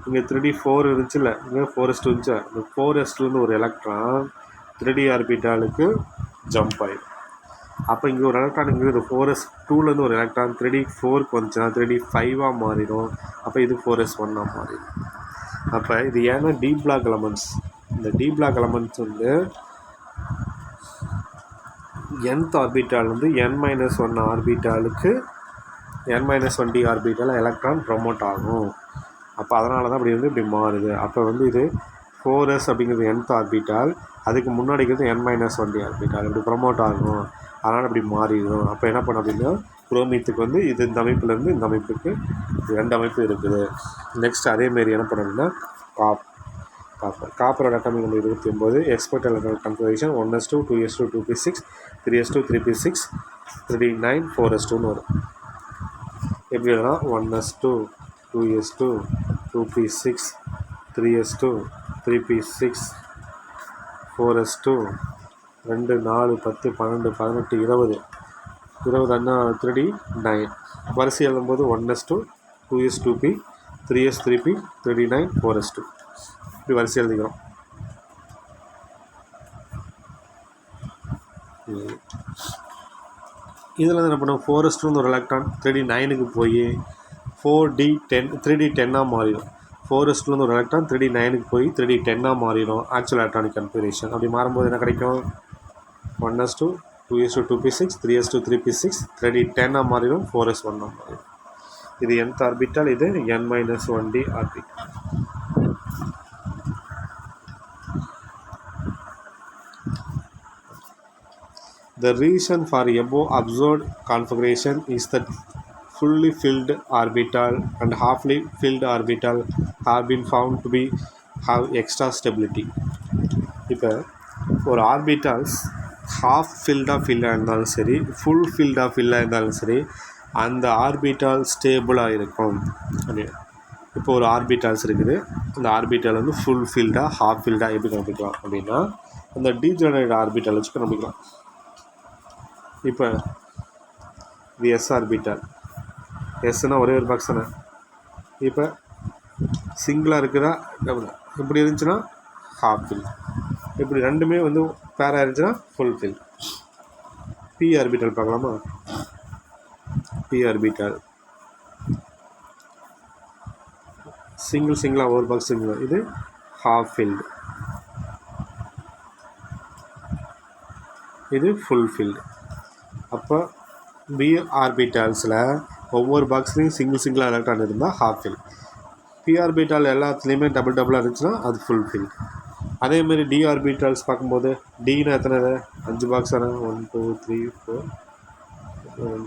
இங்கே 3d4 இருந்துச்சுல்ல, இங்கே 4s2 இருந்துச்சு. இந்த 4s2 ஒரு எலக்ட்ரான் 3d ஆர்பிட்டாலுக்கு ஜம்ப் ஆகிடும். அப்போ இங்கே ஒரு எலக்ட்ரான் இங்கே 4s2லேருந்து ஒரு எலக்ட்ரான் 3d4க்கு வந்துச்சுன்னா 3d5 மாறிடும். அப்போ இது 4s1 மாறிடும். அப்போ இது ஏன்னா டி பிளாக் எலமெண்ட்ஸ். இந்த டி பிளாக் எலமெண்ட்ஸ் வந்து nth ஆர்பிட்டால் வந்து n-1 ஆர்பிட்டாலுக்கு n-1d orbital electron promote ஆகும். அப்போ அதனால தான் அப்படி வந்து இப்படி மாறுது. அப்போ வந்து இது 4s அப்படிங்கிறது nth ஆர்பிட்டால், அதுக்கு முன்னாடி இருக்கிறது n-1d ஆர்பிட்டால் இப்படி ப்ரொமோட் ஆகும். அதனால் இப்படி மாறிடும். அப்போ என்ன பண்ண அப்படின்னா குரோமியத்துக்கு வந்து இது இந்த அமைப்புலேருந்து இந்த அமைப்புக்கு 2 அமைப்பு இருக்குது. நெக்ஸ்ட் அதேமாரி என்ன பண்ண அப்படின்னா காப்பரோட atomic number 29. Expected electron configuration 1s2 2s2 2p6 3s2 3p6 3d9 4s2ன்னு வரும். எப்படி எழுதனா 1s2 2s2 2p6 3s2 3p6 4s2 2 4 10 12 18 20 20 அண்ணா 3d9 வரிசை எழுதும்போது 1s2 2s2p 3s3p 3d9 4s2 இப்படி வரிசை எழுதிக்கிறோம். இதில் வந்து என்ன பண்ணுவோம் 4s2 ஒரு எலக்ட்ரான் 3d9க்கு போய் 4d10 3d10ஆக மாறிடும். 4s2 ஒரு எலக்ட்ரான் 3d9க்கு போய் 3d10ஆக மாறிடும் ஆக்சுவல் எலக்ட்ரானிக் கன்ஃபிகரேஷன். அப்படி மாறும்போது என்ன கிடைக்கும் 1s2 2s2 2p6 3s2 3p6 3d10ஆக மாறிடும் 4s1ஆக மாறிடும். இது nth ஆர்பிட்டால், இது n-1d orbital. The reason for above observed configuration is that fully filled orbital and halfly filled orbital have been found to be have extra stability. இப்போ ஒரு orbitals half ஃபில்டாக ஃபில்லாக இருந்தாலும் சரி, full ஃபில்டாக ஃபில்லாக இருந்தாலும் சரி, அந்த ஆர்பிட்டால் ஸ்டேபிளாக இருக்கும். அப்படின்னு இப்போ ஒரு ஆர்பிட்டால்ஸ் இருக்குது, அந்த ஆர்பிட்டால் வந்து ஃபுல் ஃபில்டாக ஹாஃப் ஃபில்டாக எப்படி கண்டுபிடிக்கலாம் அப்படின்னா அந்த டீஜெனரேட் ஆர்பிட்டால் வச்சு கண்டுபிடிக்கலாம். இப்போ இது எஸ் ஆர்பிட்டால், எஸ்னா ஒரே ஒரு பாக்ஸ் தானே. இப்போ சிங்கிளாக இருக்குதா டபுள், இப்படி இருந்துச்சுன்னா ஹாஃப் ஃபில், இப்படி ரெண்டுமே வந்து பேராக இருந்துச்சுன்னா ஃபுல் ஃபில். பி ஆர்பிட்டால் பார்க்கலாமா? பி ஆர்பிட்டால் சிங்கிளாக ஒரு பாக்ஸ் சிங்கிள், இது ஹாஃப் ஃபில்டு, இது ஃபுல் ஃபில்டு. அப்போ பி ஆர்பிட்டால்ஸில் ஒவ்வொரு பாக்ஸ்லேயும் சிங்கிளாக எலக்ட்ரான் இருந்தால் ஹாஃப் ஃபில். பி ஆர்பிட்டால் எல்லாத்துலேயுமே டபுளாக இருந்துச்சுன்னா அது ஃபுல் ஃபில். அதேமாதிரி டி ஆர்பிட்டால்ஸ் பார்க்கும்போது டினா எத்தனை 5 பாக்ஸ் தானே, 1 2 3 4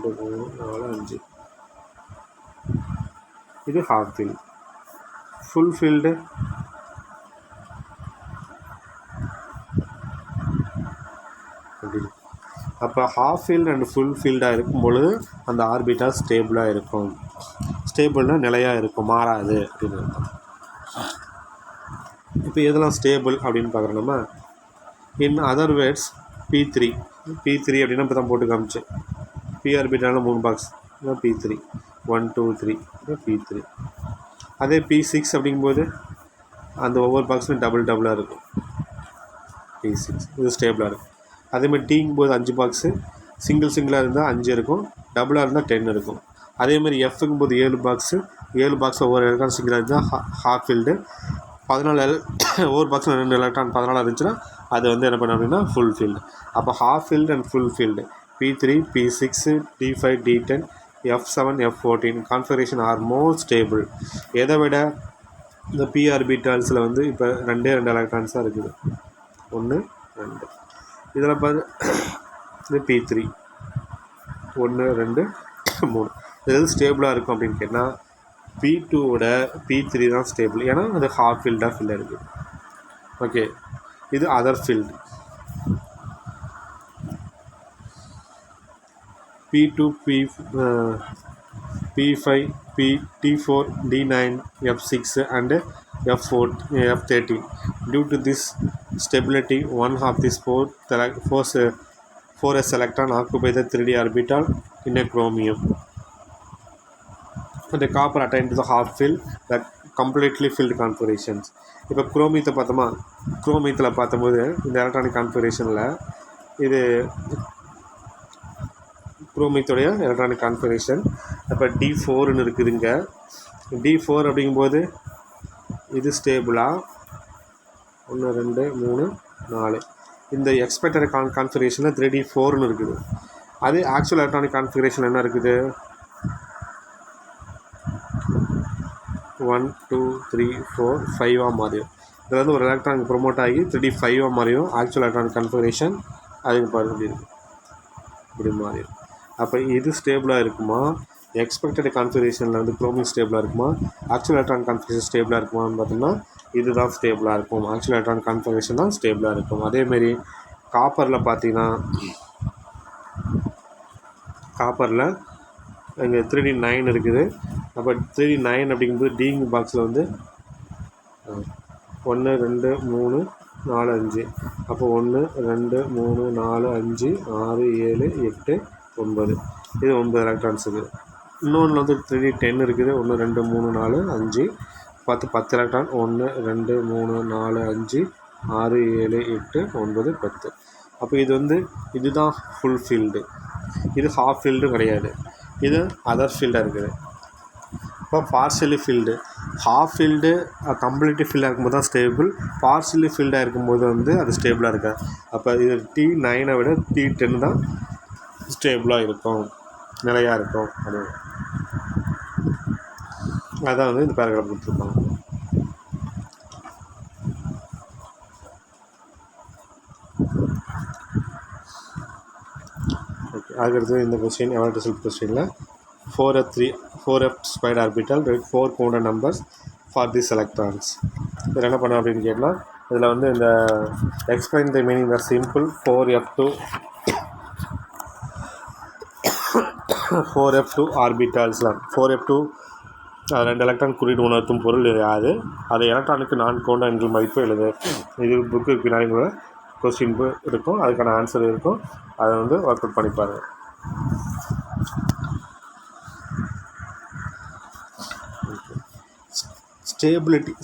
2 3 4 5, இது ஹாஃப் ஃபில். ஃபுல் ஃபில்டு அப்போ ஹாஃப் ஃபீல்டு அண்ட் ஃபுல் ஃபீல்டாக இருக்கும் பொழுது அந்த ஆர்பிட்டால் ஸ்டேபிளாக இருக்கும். ஸ்டேபிள்னால் நிலையாக இருக்கும், மாறாது அப்படின்னு அர்த்தம். இப்போ எதெல்லாம் ஸ்டேபிள் அப்படின்னு பார்க்குறோம் நம்ம. இன் அதர் வேர்ட்ஸ் P3 அப்படின்னா இப்போ தான் போட்டு காமிச்சு. பி ஆர்பிட்டாலில் 3 பாக்ஸ், P3 1 2 3 P3. அதே P6 அப்படிங்கும்போது அந்த ஒவ்வொரு பாக்ஸும் டபுளாக இருக்கும். P6 இது ஸ்டேபிளாக இருக்கும். அதேமாதிரி டீங்கும் போது 5 பாக்ஸு, சிங்கிளாக இருந்தால் 5 இருக்கும், டபுளாக இருந்தால் 10 இருக்கும். அதேமாதிரி எஃப்க்கும் போது 7 பாக்ஸு, 7 பாக்ஸ் ஒவ்வொரு எலக்ட்ரான் சிங்கிளாக இருந்தால் ஹாஃப் ஃபீல்டு. 14 ஒவ்வொரு பாக்ஸில் 2 எலக்ட்ரான் 14 இருந்துச்சுன்னா அது வந்து என்ன பண்ண அப்படின்னா ஃபுல் ஃபீல்டு. அப்போ half filled and full filled P3 P6 D5 D10 F7 F14 configuration are more stable. எதை விட இந்த பி ஆர்பிட்டால்ஸில் வந்து இப்போ 2 எலக்ட்ரான்ஸ் தான் இருக்குது, 1 2. இதில் பாரு இது P3 1 2 3. இது ஸ்டேபிளாக இருக்கும் அப்படின்னு கேட்டால் P2வோட P3 தான் ஸ்டேபிள், ஏன்னா அது ஹாஃப் ஃபீல்டாக ஃபில்லாக இருக்குது. ஓகே, இது other field P2 P5 T4 D9 F6 and F13. Due to this stability, one of these 4s electron occupy the 3d orbital in a chromium. The copper attained to the half fill that completely filled configurations. இப்போ குரோமியத்தை பார்த்தோமா, குரோமியத்தில் பார்த்தபோது இந்த electronic கான்ஃபிகரேஷனில் இது குரோமியத்துடைய electronic configuration. இப்போ D4ன்னு இருக்குதுங்க. D4 அப்படிங்கும்போது இது ஸ்டேபிளாக 1 2 3 4. இந்த எக்ஸ்பெக்டட் கான்ஃபிகரேஷனில் 3D4ன்னு இருக்குது. அது ஆக்சுவல் எலக்ட்ரானிக் கான்ஃபிகரேஷன் என்ன இருக்குது, 1 2 3 4 5 மாறிடும். இதில் வந்து ஒரு எலக்ட்ரான் ப்ரொமோட் ஆகி 3D 5 மாறிடும். ஆக்சுவல் எலக்ட்ரான் கன்ஃபிகரேஷன் அதுக்கு பாருங்க இப்படி மாறிடும். அப்போ இது ஸ்டேபிளாக இருக்குமா, எக்ஸ்பெக்டட் கான்ஃபிகரேஷனில் வந்து குரோமிங் ஸ்டேபிளாக இருக்குமா, ஆக்சுவல் எலக்ட்ரான் கான்ஃபிகரேஷன் ஸ்டேபிளாக இருக்குமான்னு பார்த்தோம்னா இதுதான் ஸ்டேபிளாக இருக்கும். ஆக்சுவல் எலக்ட்ரான் கான்ஃபிகரேஷன் தான் ஸ்டேபிளாக இருக்கும். அதேமாரி காப்பரில் பார்த்தீங்கன்னா காப்பரில் இங்கே 3D 9 இருக்குது. அப்போ 3D 9 அப்படிங்கும்போது டிங் பாக்ஸில் வந்து 1 2 3 4 5. அப்போ 1 2 3 4 5 6 7 8 9. இது 9 எலக்ட்ரான்ஸ் இருக்குது. இன்னொன்று வந்து 3D 10 இருக்குது. 1 2 3 4 5 10 எலக்ட்ரான். 1 2 3 4 5 6 7 8 9 10. அப்போ இது வந்து இதுதான் ஃபுல் ஃபீல்டு. இது ஹாஃப் ஃபீல்டும் கிடையாது, இது அதர் ஃபீல்டாக இருக்குது. இப்போ partially filled, half filled completely ஃபீல்டாக இருக்கும்போது தான் ஸ்டேபிள், பார்ஷியலி ஃபீல்டாக இருக்கும்போது வந்து அது ஸ்டேபிளாக இருக்காது. அப்போ இது T9 விட T10 தான் ஸ்டேபிளாக இருக்கும், நிலையாக இருக்கும். அதான் வந்து இந்த பேராகிராஃப் கொடுத்துருப்பாங்க. ஓகே, அதுக்கடுத்து இந்த கொஸ்டின் எவால்யூஷன் கொஸ்டினில் 4f squared orbital 4 counter numbers for this electrons. இதில் என்ன பண்ணோம் அப்படின்னு கேட்டால், இதில் வந்து இந்த explain the meaning the simple 4f2 ஆர்பிட்டால்ஸ்லாம் 4f2 2 எலக்ட்ரான் குறியீடு உணர்த்தும் பொருள் யாது, அது எலக்ட்ரானுக்கு 4 கவுண்டர் எண்கள் மதிப்பு எழுது. இது புக்கு பின்னாடி கூட கொஸ்டின் இருக்கும், அதுக்கான ஆன்சர் இருக்கும். அதை வந்து ஒர்க் அவுட் பண்ணிப்பாரு.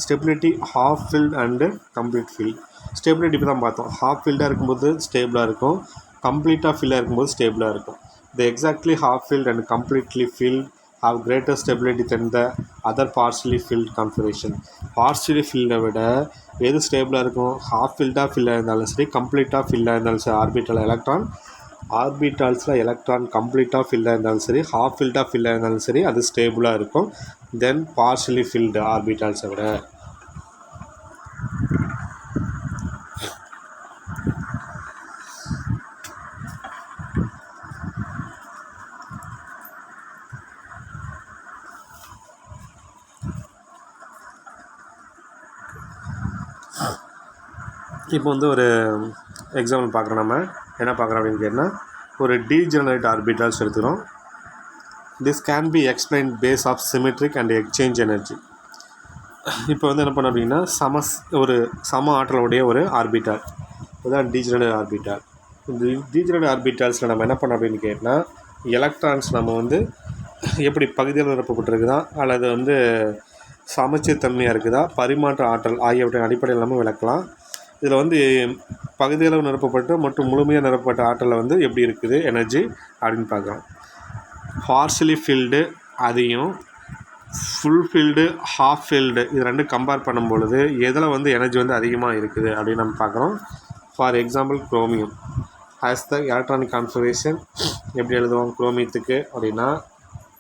Stability half filled and complete filled. Stability இப்போ தான் பார்த்தோம். ஹாஃப் ஃபீல்டாக இருக்கும்போது ஸ்டேபிளாக இருக்கும், கம்ப்ளீட்டாக ஃபீல்டாக இருக்கும்போது ஸ்டேபிளாக இருக்கும். த exactly half filled and completely field have greater stability than the other partially filled configuration. partially filled விட எது ஸ்டேபிளாக இருக்கும், ஹாஃப் ஃபீல்டாக ஃபில்லாக இருந்தாலும் சரி, கம்ப்ளீட்டாக ஃபில்லாக இருந்தாலும் சரி, ஆர்பிட்டால்ஸில் எலக்ட்ரான் கம்ப்ளீட்டாக ஃபில்லாக இருந்தாலும் சரி, ஹாஃப் ஃபீல்டாக ஃபில்லாக இருந்தாலும் சரி, அது ஸ்டேபிளாக இருக்கும் தென் பார்ஷியலி ஃபில்டு ஆர்பிட்டால்ஸை விட. இப்போ வந்து ஒரு எக்ஸாம்பிள் பார்க்குறோம். நம்ம என்ன பார்க்குறோம் அப்படின்னு கேட்டால், ஒரு டீஜெனரேட் ஆர்பிட்டால்ஸ் எடுத்துக்கிறோம். This can be explain base of symmetric and exchange energy. இப்போ வந்து என்ன பண்ணோம் அப்படின்னா, ஒரு சம ஆற்றலுடைய ஒரு ஆர்பிட்டால், இதுதான் டீஜெனரேட் ஆர்பிட்டால். இந்த டீஜெனரேட் ஆர்பிட்டால்ஸில் நம்ம என்ன பண்ணோம் அப்படின்னு கேட்டால், எலக்ட்ரான்ஸ் நம்ம வந்து எப்படி பகுதியில் நிரப்பப்பட்டிருக்குதா அல்லது வந்து சமச்சீர் தன்மையாக இருக்குதா, பரிமாற்ற ஆற்றல் ஆகியவற்றின் அடிப்படையில் நம்ம விளக்கலாம். இதில் வந்து பகுதியளவு நிரப்பப்பட்ட மற்றும் முழுமையாக நிரப்பப்பட்ட ஆற்றலில் வந்து எப்படி இருக்குது எனர்ஜி அப்படின்னு பார்க்குறோம். பார்ஷியலி ஃபீல்டு அதையும் ஃபுல் ஃபீல்டு ஹாஃப் ஃபீல்டு இது ரெண்டும் கம்பேர் பண்ணும் பொழுது எதில் வந்து எனர்ஜி வந்து அதிகமாக இருக்குது அப்படின்னு நம்ம பார்க்குறோம். For example chromium as the electronic configuration எப்படி எழுதுவோம் குரோமியத்துக்கு அப்படின்னா,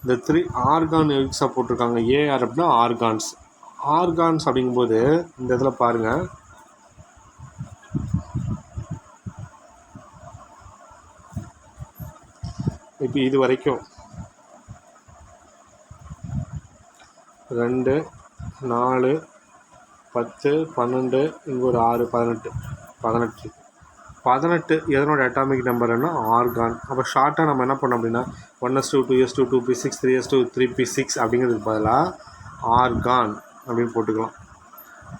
இந்த 3 ஆர்கான் எக்ஸாக போட்டிருக்காங்க. ஏஆர் அப்படின்னா ஆர்கான்ஸ் அப்படிங்கும்போது இந்த இதில் பாருங்கள், இப்போ இது வரைக்கும் 2 4 10 12 இங்கே ஒரு 6 18 எதனோட அட்டாமிக் நம்பர்னா ஆர்கான். அப்போ ஷார்ட்டாக நம்ம என்ன பண்ணோம் அப்படின்னா 1s2 2s2 2p6 3s2 3p6 அப்படிங்கிறதுக்கு பதிலாக ஆர்கான் அப்படின்னு போட்டுக்கலாம்.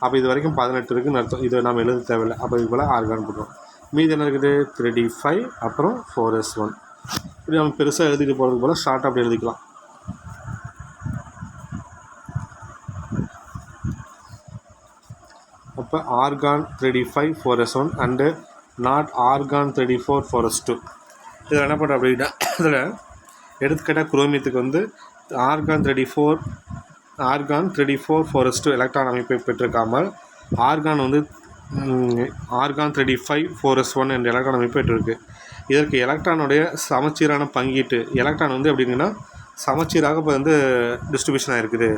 அப்போ இது வரைக்கும் 18 இருக்குதுன்னு அர்த்தம். இது நம்ம எழுத தேவையில்லை. அப்போ இதுக்கு போல் ஆர்கான் போட்டுக்கலாம். மீது என்ன இருக்குது 3d5 அப்புறம் 4s1. இப்படி நம்ம பெருசாக எழுதிட்டு போகிறதுக்கு போல் ஷார்ட்டாக அப்படி எழுதிக்கலாம். அப்போ argon 3d5 4s1 and not argon 3d4 4s2. இதில் என்ன பண்ணுறோம் அப்படின்னா, இதில் எடுத்துக்கிட்டால் குரோமியத்துக்கு வந்து ஆர்கான் 3d4 4s2 எலக்ட்ரான் அமைப்பை பெற்றிருக்காமல் ஆர்கான் வந்து ஆர்கான் 3d5 4s1 என்ற எலக்ட்ரான் அமைப்பு பெற்றிருக்கு. இதற்கு எலக்ட்ரானுடைய சமச்சீரான பங்கீட்டு, எலக்ட்ரான் வந்து எப்படின்னா சமச்சீராக இப்போ வந்து டிஸ்ட்ரிபியூஷனாக இருக்குது.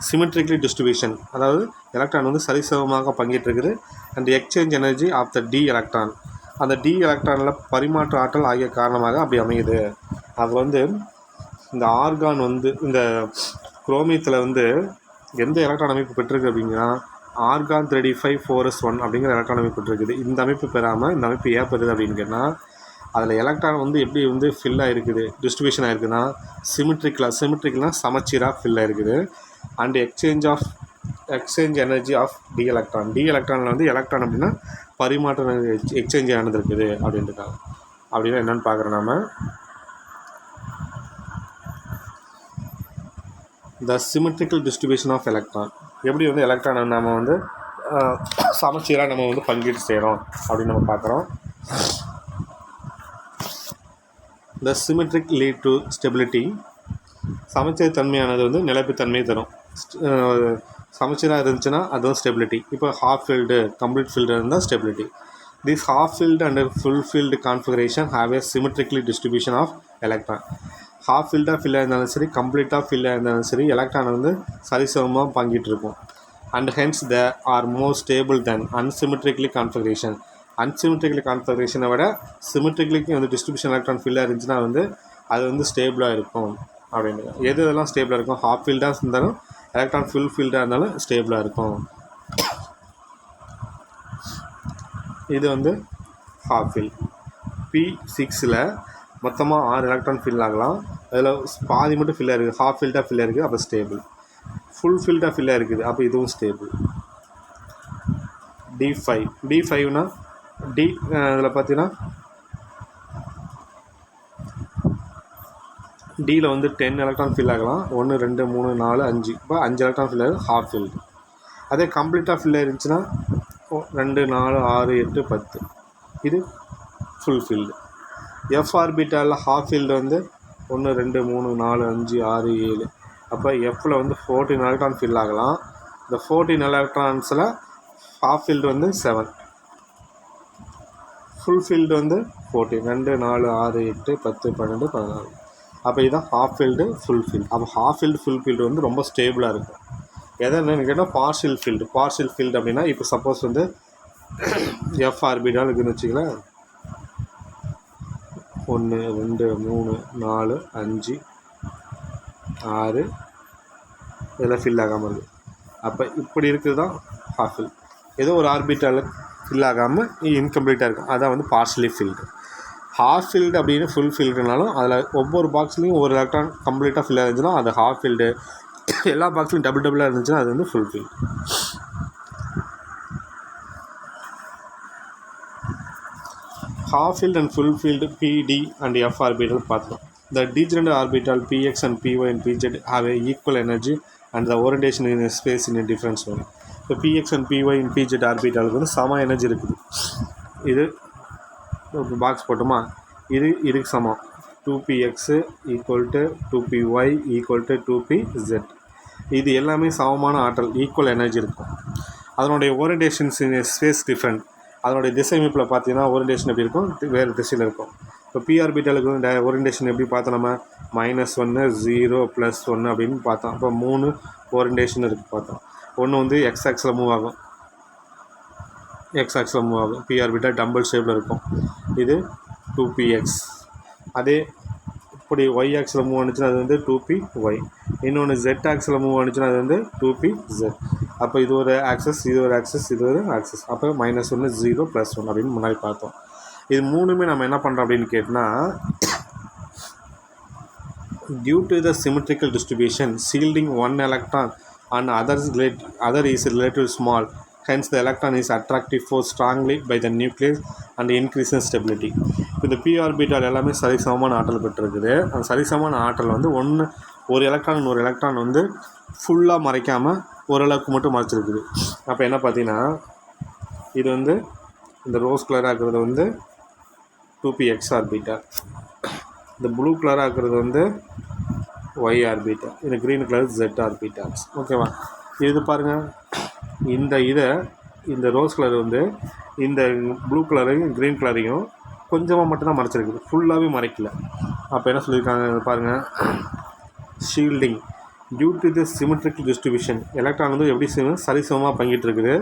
சிமெட்ரிக்லி டிஸ்ட்ரிபியூஷன், அதாவது எலக்ட்ரான் வந்து சரிசமமாக பங்கிட்டிருக்குது. And exchange energy of the d electron, அந்த டி எலக்ட்ரானில் பரிமாற்ற ஆற்றல் ஆகிய காரணமாக அப்படி அமையுது. அது வந்து இந்த ஆர்கான் வந்து இந்த குரோமியத்தில் வந்து எந்த எலக்ட்ரான் அமைப்பு பெற்றிருக்கு அப்படின்னா ஆர்கான் 354s1 அப்படிங்கிற எலக்ட்ரான் அமைப்பு பெற்றிருக்குது. இந்த அமைப்பு பெறாமல் இந்த அமைப்பு ஏன் பெறுது அப்படின்னு கேட்டால் அதில் எலக்ட்ரான் வந்து எப்படி வந்து ஃபில் ஆகிருக்குது, டிஸ்ட்ரிபியூஷன் ஆகிருக்குன்னா சிமெட்ரிக்கலாக சமச்சீராக ஃபில் ஆகிருக்குது. And exchange energy of d எலக்ட்ரானில் வந்து எலக்ட்ரான் அப்படின்னா பரிமாற்ற எக்ஸ்சேஞ்ச் நடந்திருக்குது அப்படின்ட்டுருக்காங்க. அப்படின்னா என்னென்னு பார்க்குறோம் நாம. த சிமெட்ரிக்கல் டிஸ்ட்ரிபியூஷன் ஆஃப் எலக்ட்ரான், எப்படி வந்து எலக்ட்ரானை நம்ம வந்து சமச்சீராக நம்ம வந்து பங்கீடு செய்கிறோம் அப்படின்னு நம்ம பார்க்குறோம். த சிமெட்ரிக் லீட் டு ஸ்டெபிலிட்டி, சமச்சீர் தன்மையானது வந்து நிலைப்புத்தன்மையை தரும். சமச்சீராக இருந்துச்சுன்னா அதுவும் ஸ்டெபிலிட்டி. இப்போ ஹாஃப் ஃபீல்டு கம்ப்ளீட் ஃபீல்டு இருந்தால் stability. This half filled and full filled configuration have a symmetrically distribution of electron. Half ஃபீல்டாக ஃபில்லாக இருந்தாலும் சரி, கம்ப்ளீட்டாக ஃபில்லாக இருந்தாலும் சரி, எலக்ட்ரான் வந்து சரிசமமாக பங்கிட்டு இருக்கும். And hence the are more stable than unsymmetrically configuration. Unsymmetrically கான்ஃபிகரேஷனை விட சிமெட்ரிக்லிக்கு வந்து டிஸ்ட்ரிபியூஷன் எலக்ட்ரான் ஃபில்லாக இருந்துச்சுன்னா வந்து அது வந்து ஸ்டேபிளாக இருக்கும் அப்படின்னு. எதெல்லாம் ஸ்டேபிளாக இருக்கும்? ஹாஃப் ஃபீல்டாக இருந்தாலும் எலக்ட்ரான் ஃபுல் ஃபீல்டாக இருந்தாலும் ஸ்டேபிளாக இருக்கும். இது வந்து ஹாஃப் ஃபீல்ட். P6ல் மொத்தமாக 6 எலக்ட்ரான் ஃபில் ஆகலாம். அதில் பாதி மட்டும் ஃபில்லாக இருக்குது, ஹாஃப் ஃபீல்டாக ஃபில்லாக இருக்குது, அப்போ ஸ்டேபிள். ஃபுல் ஃபீல்டாக ஃபில்லாக இருக்குது, அப்போ இதுவும் ஸ்டேபிள். D5னா இதில் பார்த்தீங்கன்னா டியில் வந்து 10 எலக்ட்ரான் ஃபில் ஆகலாம். 1 2 3 4 5, இப்போ 5 எலக்ட்ரான் ஃபில் ஆகுது, ஹாஃப் ஃபீல்டு. அதே கம்ப்ளீட்டாக ஃபில் ஆகிருந்துச்சுன்னா 2 4 6 8 10, இது ஃபுல் ஃபீல்டு. எஃப் ஆர்பிட்டாலில் ஹாஃப் ஃபீல்டு வந்து 1 2 3 4 5 6 7, அப்போ எஃப்பில் வந்து 14 எலக்ட்ரான் ஃபில் ஆகலாம். இந்த 14 எலக்ட்ரான்ஸில் ஹாஃப் ஃபீல்டு வந்து 7, ஃபுல் ஃபீல்டு வந்து 14 2 4 6 8 10 12 14. அப்போ இதுதான் ஹாஃப் ஃபீல்டு ஃபுல் ஃபீல்டு. அப்போ ஹாஃப் ஃபீல்டு ஃபுல் ஃபீல்டு வந்து ரொம்ப ஸ்டேபிளாக இருக்கும். என்னென்னு கேட்டால் பார்ஷியல் ஃபீல்டு அப்படின்னா இப்போ சப்போஸ் வந்து எஃப் ஆர்பிட்டால் இருக்குதுன்னு வச்சுக்கலாம், 1 2 3 4 5 6 இதெல்லாம் ஃபில் ஆகாமல் இருக்குது. அப்போ இப்படி இருக்குது தான் ஹாஃப் ஃபீல்டு. ஏதோ ஒரு ஆர்பிட்டால் ஃபில் ஆகாமல் இன்கம்ப்ளீட்டாக இருக்கும், அதான் வந்து பார்ஷியலி ஃபீல்டு. ஹாஃப் ஃபீல்டு அப்படின்னு ஃபுல் ஃபீல்டுனாலும் அதில் ஒவ்வொரு பாக்ஸ்லேயும் ஒரு எலக்ட்ரான் கம்ப்ளீட்டாக ஃபில் ஆகிருந்துச்சுன்னா அது ஹாஃப் ஃபீல்டு. எல்லா பாக்ஸ்லையும் டபுளாக இருந்துச்சுன்னா அது வந்து full field. Half field and full field PD and F orbital பார்த்தோம். The degenerate orbital Px and Py and Pz have a equal energy and the orientation in a space in a different zone. இப்போ Px and Py and Pz ஆர்பிட்டாலுக்கு வந்து சம energy இருக்குது. இது box போட்டோமா, இதுக்கு சமம் 2px equal to 2py equal to 2pz. இது எல்லாமே சமமான ஆற்றல், ஈக்குவல் எனர்ஜி இருக்கும். அதனுடைய ஓரியன்டேஷன்ஸ் இன் ஸ்பேஸ் டிஃப்ரெண்ட். அதனுடைய திசை அமைப்பில் பார்த்தீங்கன்னா ஓரியன்டேஷன் எப்படி இருக்கும், வேறு திசையில் இருக்கும். இப்போ பி ஆர்பிட்டாலுக்கு வந்து ஓரியன்டேஷன் எப்படி பார்த்தோம் நம்ம, -1 0 +1 அப்படின்னு பார்த்தோம். அப்போ 3 ஓரியன்டேஷன் இருக்குது பார்த்தோம். ஒன்று வந்து எக்ஸ் ஆக்ஸில் மூவ் ஆகும், பி ஆர்பிட்டால் டம்பிள் ஷேப்பில் இருக்கும், இது 2px. அதே இப்படி ஒய் ஆக்ஸில் மூவ் ஆனிச்சுன்னா அது வந்து 2py. இன்னொன்று ஜெட் ஆக்ஸில் மூவ் ஆனிச்சுன்னா அது வந்து 2pz. அப்போ இது ஒரு ஆக்சஸ், இது ஒரு ஆக்சஸ், இது ஒரு ஆக்சஸ். அப்போ -1 0 +1 அப்படின்னு முன்னாடி பார்த்தோம். இது மூணுமே நம்ம என்ன பண்ணுறோம் அப்படின்னு கேட்டால், due to the symmetrical distribution shielding one electron and other is relatively small, hence the electron is attracted force strongly by the nucleus and increases stability. இந்த p ஆர்பிட்டால் எல்லாமே சரிசமமான ஆற்றல் பெற்றிருக்குது. அந்த சரிசமமான ஆற்றல் வந்து ஒரு எலக்ட்ரான் வந்து ஃபுல்லாக மறைக்காமல் ஓரளவுக்கு மட்டும் மறைச்சிருக்குது. அப்போ என்ன பார்த்தீங்கன்னா, இது வந்து இந்த ரோஸ் கலராக இருக்கிறது வந்து 2px ஆர்பிட்டால், இந்த ப்ளூ கலராக இருக்கிறது வந்து ஒய் ஆர்பிட்டால், இந்த க்ரீன் கலர் z ஆர்பிட்டால்ஸ். ஓகேவா? இது பாருங்கள், இந்த ரோஸ் கலர் வந்து இந்த ப்ளூ கலரையும் க்ரீன் கலரையும் கொஞ்சமாக மட்டும்தான் மறைச்சிருக்குது, ஃபுல்லாகவே மறைக்கல. அப்போ என்ன சொல்லியிருக்காங்க பாருங்கள், shielding due to the symmetrical distribution. Electron வந்து எப்படி சரிசமமாக பங்கிட்டு இருக்குது.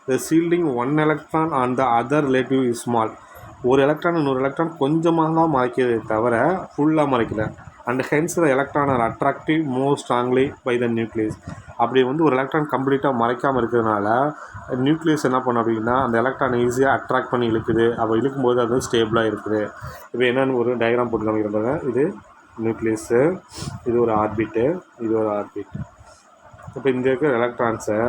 The shielding one electron on the other relative is small. ஒரு எலக்ட்ரான் இன்னொரு எலக்ட்ரான் கொஞ்சமாக தான் மறைக்கிறதே தவிர ஃபுல்லாக மறைக்கல. And hence the electron are attractive more strongly by the nucleus. அப்படி வந்து ஒரு எலக்ட்ரான் கம்ப்ளீட்டாக மறைக்காமல் இருக்கிறதுனால நியூக்ளியஸ் என்ன பண்ணும் அப்படின்னா அந்த எலக்ட்ரானை ஈஸியாக அட்ராக்ட் பண்ணி இழுக்குது. அப்போ இழுக்கும்போது அது ஸ்டேபிளாக இருக்குது. இப்போ என்னென்னு ஒரு டயக்ராம் போட்டு காமிக்கிறப்பாங்க. இது நியூக்ளியஸு, இது ஒரு ஆர்பிட்டு, இது ஒரு ஆர்பிட். இப்போ இங்கே இருக்கிற எலக்ட்ரான்ஸை,